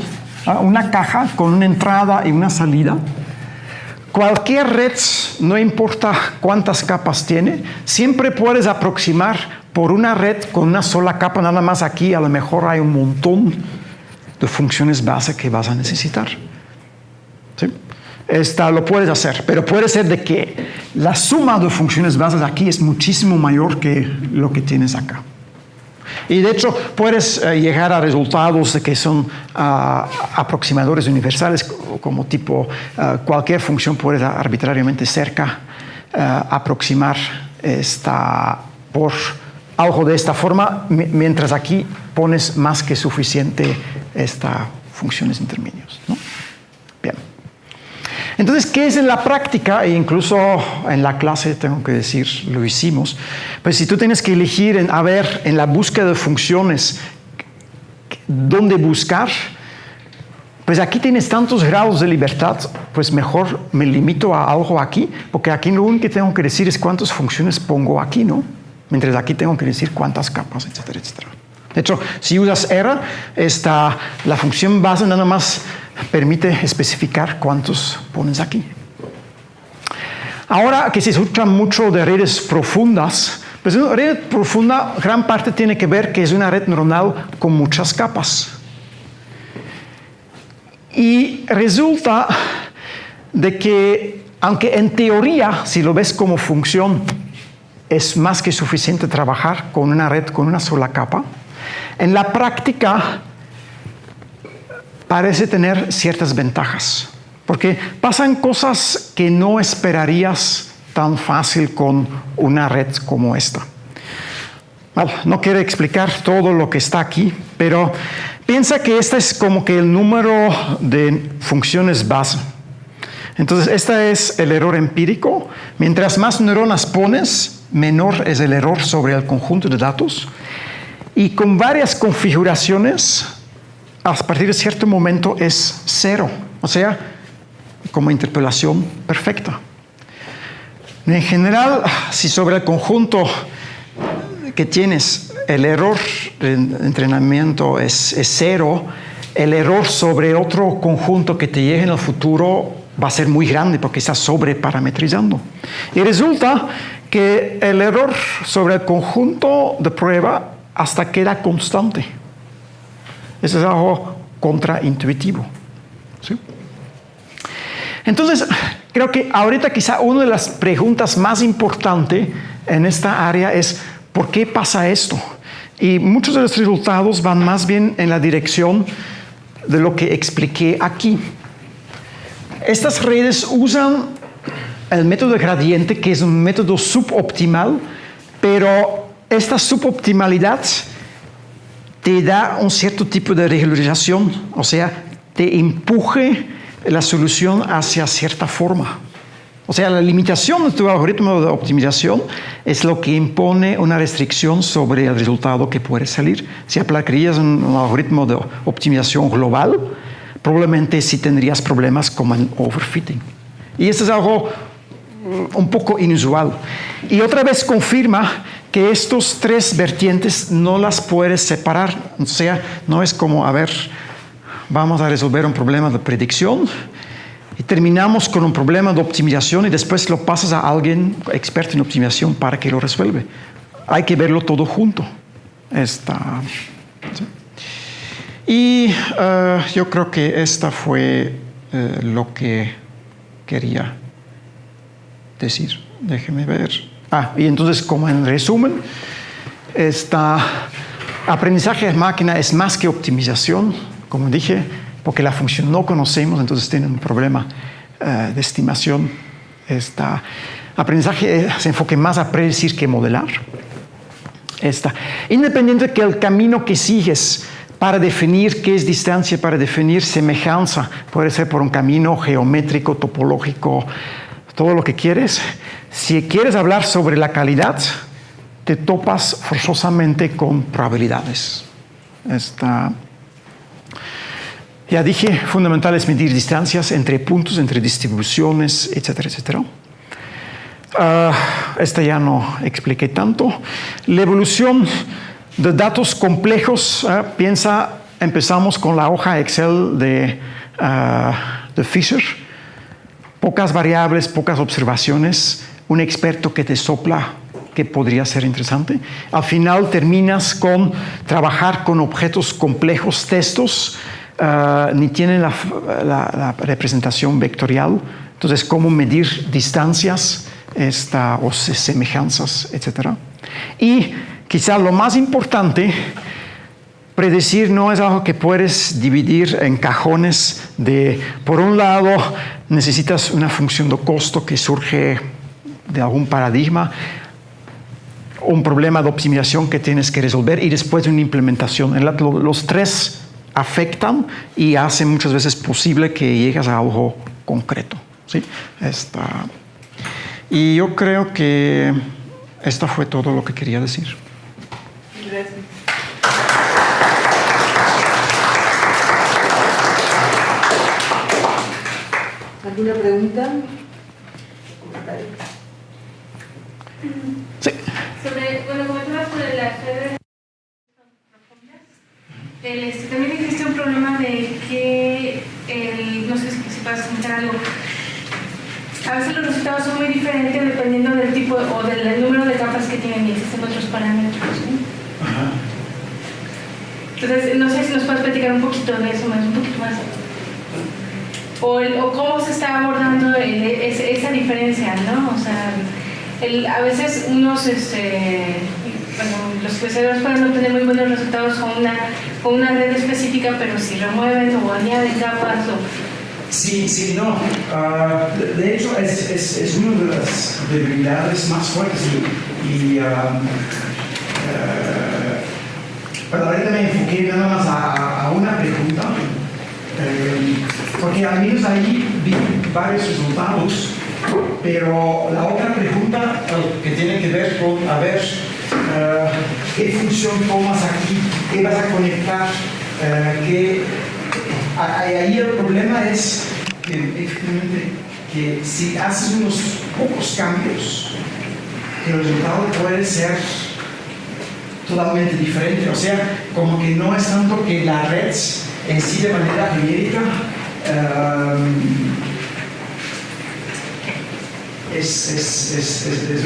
una caja con una entrada y una salida. Cualquier red, no importa cuántas capas tiene, siempre puedes aproximar por una red con una sola capa, nada más aquí a lo mejor hay un montón de funciones base que vas a necesitar. ¿Sí? Lo puedes hacer, pero puede ser de que la suma de funciones bases aquí es muchísimo mayor que lo que tienes acá. Y de hecho puedes llegar a resultados de que son aproximadores universales, como tipo cualquier función puedes arbitrariamente cerca aproximar por algo de esta forma, mientras aquí pones más que suficiente funciones intermedios, ¿no? Bien. Entonces, ¿qué es en la práctica? E incluso en la clase, tengo que decir, lo hicimos. Pues si tú tienes que elegir, en la búsqueda de funciones, dónde buscar, pues aquí tienes tantos grados de libertad, pues mejor me limito a algo aquí, porque aquí lo único que tengo que decir es cuántas funciones pongo aquí, ¿no? Mientras aquí tengo que decir cuántas capas, etcétera, etcétera. De hecho, si usas error, la función base nada más permite especificar cuántos pones aquí. Ahora que se escucha mucho de redes profundas, pues una red profunda, gran parte tiene que ver que es una red neuronal con muchas capas. Y resulta de que, aunque en teoría, si lo ves como función, es más que suficiente trabajar con una red con una sola capa, en la práctica parece tener ciertas ventajas, porque pasan cosas que no esperarías tan fácil con una red como esta. Bueno, no quiero explicar todo lo que está aquí, pero piensa que este es como que el número de funciones base. Entonces, este es el error empírico. Mientras más neuronas pones, menor es el error sobre el conjunto de datos. Y con varias configuraciones, a partir de cierto momento es 0. O sea, como interpolación perfecta. En general, si sobre el conjunto que tienes el error de entrenamiento es 0, el error sobre otro conjunto que te llegue en el futuro va a ser muy grande porque está sobreparametrizando. Y resulta que el error sobre el conjunto de prueba hasta queda constante. Eso es algo contraintuitivo. ¿Sí? Entonces, creo que ahorita quizá una de las preguntas más importantes en esta área es ¿por qué pasa esto? Y muchos de los resultados van más bien en la dirección de lo que expliqué aquí. Estas redes usan el método de gradiente, que es un método suboptimal, pero esta suboptimalidad te da un cierto tipo de regularización, o sea, te empuje la solución hacia cierta forma. O sea, la limitación de tu algoritmo de optimización es lo que impone una restricción sobre el resultado que puede salir. Si aplicarías un algoritmo de optimización global, probablemente sí tendrías problemas como el overfitting. Y esto es algo un poco inusual. Y otra vez confirma que estos tres vertientes no las puedes separar. O sea, no es como, a ver, vamos a resolver un problema de predicción y terminamos con un problema de optimización y después lo pasas a alguien experto en optimización para que lo resuelva. Hay que verlo todo junto. ¿Sí? Y yo creo que esta fue lo que quería decir. Déjeme ver. Y entonces, como en resumen, aprendizaje de máquina es más que optimización, como dije, porque la función no conocemos, entonces tiene un problema de estimación. Aprendizaje se enfoque más a predecir que modelar. Independiente de que el camino que sigues para definir qué es distancia, para definir semejanza, puede ser por un camino geométrico, topológico, todo lo que quieres. Si quieres hablar sobre la calidad, te topas forzosamente con probabilidades. Ya dije, fundamental es medir distancias entre puntos, entre distribuciones, etcétera, etcétera. Ya no expliqué tanto. La evolución de datos complejos, empezamos con la hoja Excel de Fisher. Pocas variables, pocas observaciones, un experto que te sopla que podría ser interesante. Al final terminas con trabajar con objetos complejos, textos, ni tienen la representación vectorial. Entonces, cómo medir distancias o semejanzas, etc. Y quizá lo más importante, predecir no es algo que puedes dividir en cajones de, por un lado, necesitas una función de costo que surge de algún paradigma, un problema de optimización que tienes que resolver y después una implementación. Los tres afectan y hacen muchas veces posible que llegues a algo concreto. ¿Sí? Y yo creo que esto fue todo lo que quería decir. Gracias. ¿Alguna pregunta? ¿Comentario? Sí. Comentabas sobre las redes profundas. También existe un problema de que, no sé si puedes comentar algo. A veces los resultados son muy diferentes dependiendo del tipo o del número de capas que tienen y existen otros parámetros, ¿no? Ajá. Entonces, no sé si nos puedes platicar un poquito de eso un poquito más. O cómo se está abordando esa diferencia, ¿no? O sea, a veces unos, los investigadores pueden obtener muy buenos resultados con una red específica, pero si remueven o añaden capas o... Sí, no. De hecho, es una de las debilidades más fuertes pero ahorita me enfoqué nada más a una pregunta, porque al menos ahí vi varios resultados, pero la otra pregunta que tiene que ver con, qué función tomas aquí, qué vas a conectar, ahí el problema es que, efectivamente, que si haces unos pocos cambios, el resultado puede ser totalmente diferente. O sea, como que no es tanto que la red en sí de manera genérica es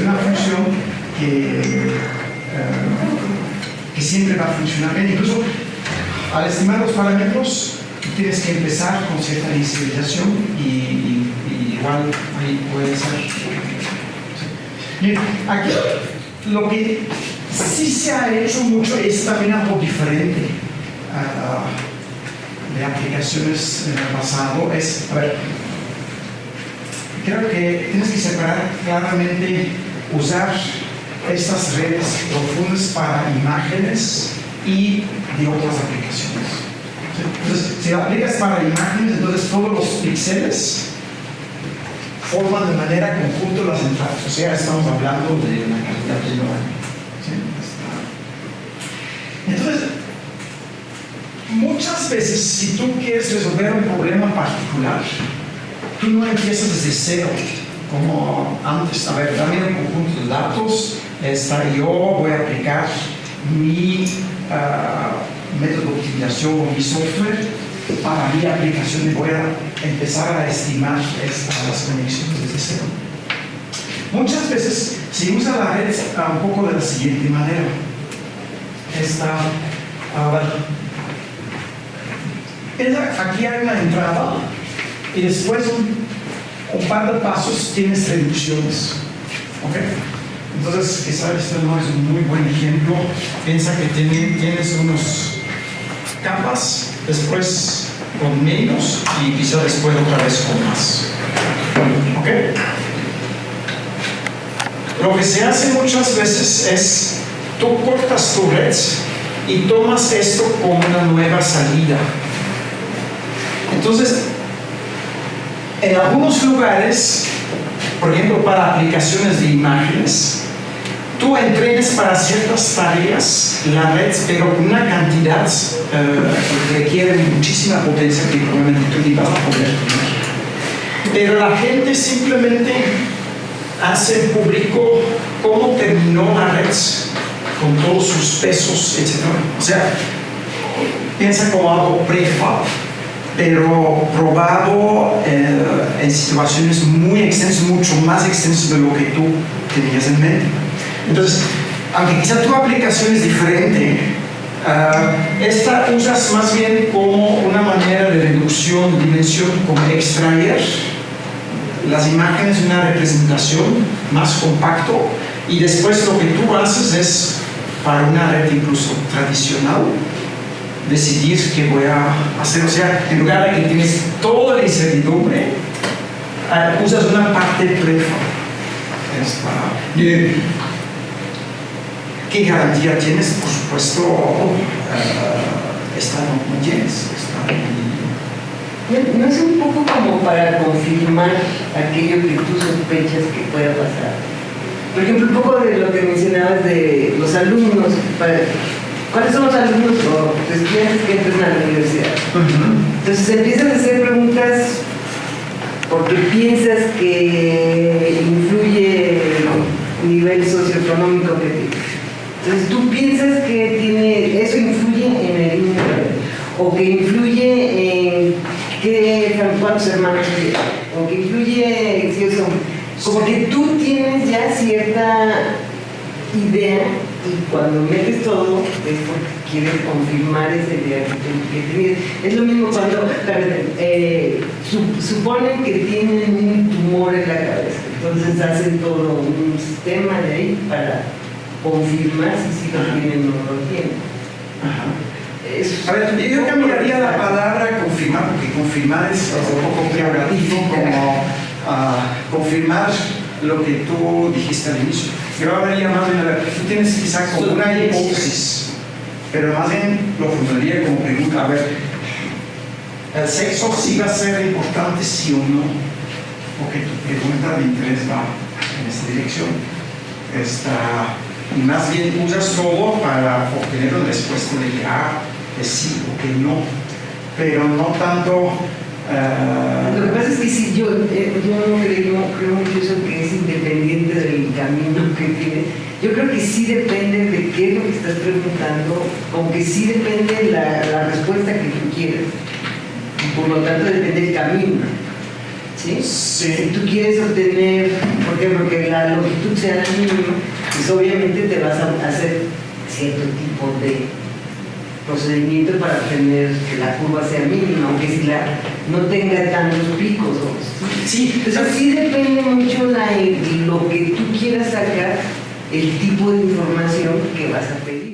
una función que siempre va a funcionar bien. Incluso al estimar los parámetros tienes que empezar con cierta inicialización y igual ahí puede ser. Bien, aquí lo que sí se ha hecho mucho es también algo diferente de aplicaciones en el pasado. Creo que tienes que separar claramente usar estas redes profundas para imágenes y de otras aplicaciones. ¿Sí? Entonces, si lo aplicas para imágenes, entonces todos los píxeles forman de manera conjunta las entradas. O sea, estamos hablando de una cantidad enorme. ¿Sí? Entonces, muchas veces, si tú quieres resolver un problema particular, tú no empiezas desde cero, como antes. A ver, dame un conjunto de datos, yo voy a aplicar mi método de optimización o mi software para mi aplicación y voy a empezar a estimar las conexiones desde cero. Muchas veces se usa la red un poco de la siguiente manera. Aquí hay una entrada y después un par de pasos tienes reducciones. ¿Ok? Entonces, quizás esto no es un muy buen ejemplo. Piensa que tienes unos capas, después con menos y quizás después otra vez con más. ¿Ok? Lo que se hace muchas veces es, tú cortas tu red y tomas esto como una nueva salida. Entonces, en algunos lugares, por ejemplo, para aplicaciones de imágenes, tú entrenes para ciertas tareas la red, pero con una cantidad que requiere muchísima potencia que probablemente tú ni vas a poder tener. Pero la gente simplemente hace público cómo terminó la red con todos sus pesos, etc. O sea, piensa como algo prefab, pero probado en situaciones muy extensas, mucho más extensas de lo que tú tenías en mente. Entonces, aunque quizá tu aplicación es diferente, esta usas más bien como una manera de reducción de dimensión, como extraer las imágenes de una representación más compacto, y después lo que tú haces es, para una red incluso tradicional, decidir qué voy a hacer. O sea, en lugar de que tienes toda la incertidumbre, usas una parte prefab. ¿Qué garantía tienes? Por supuesto, esta no tienes. ¿No es un poco como para confirmar aquello que tú sospechas que pueda pasar? Por ejemplo, un poco de lo que mencionabas de los alumnos. ¿Cuáles son los alumnos o estudiantes que entran a la universidad? Entonces empiezas a hacer preguntas porque piensas que influye el nivel socioeconómico que tienes. Entonces tú piensas que eso influye en el número, o que influye en cuántos hermanos tienes, o que influye en si es hombre. Como que tú tienes ya cierta idea, y cuando metes todo es porque quieres confirmar esa idea que tienes. Es lo mismo cuando suponen que tienen un tumor en la cabeza, entonces hacen todo un sistema de ahí para confirmar si lo tienen o no lo tienen. A ver, yo cambiaría la palabra confirmar, porque confirmar es un poco peyorativo, como confirmar lo que tú dijiste al inicio. Yo hablaría más bien, tú tienes quizá como una hipótesis, pero más bien lo formularía como pregunta. A ver, ¿el sexo sí va a ser importante, sí o no? Porque tu pregunta de interés va en esta dirección. Y más bien usas todo para obtener una respuesta de que sí o que no, pero no tanto. Lo que pasa es que sí, yo no creo mucho eso, que es independiente del camino que tienes. Yo creo que sí depende de qué es lo que estás preguntando, aunque sí depende la respuesta que tú quieres, y por lo tanto depende del camino. ¿Sí? Sí. Si tú quieres obtener, por ejemplo, que la longitud sea la mínima, pues obviamente te vas a hacer cierto tipo de procedimiento para obtener que la curva sea mínima, aunque si no tenga tantos picos. Sí, entonces sí depende mucho lo que tú quieras sacar, el tipo de información que vas a pedir.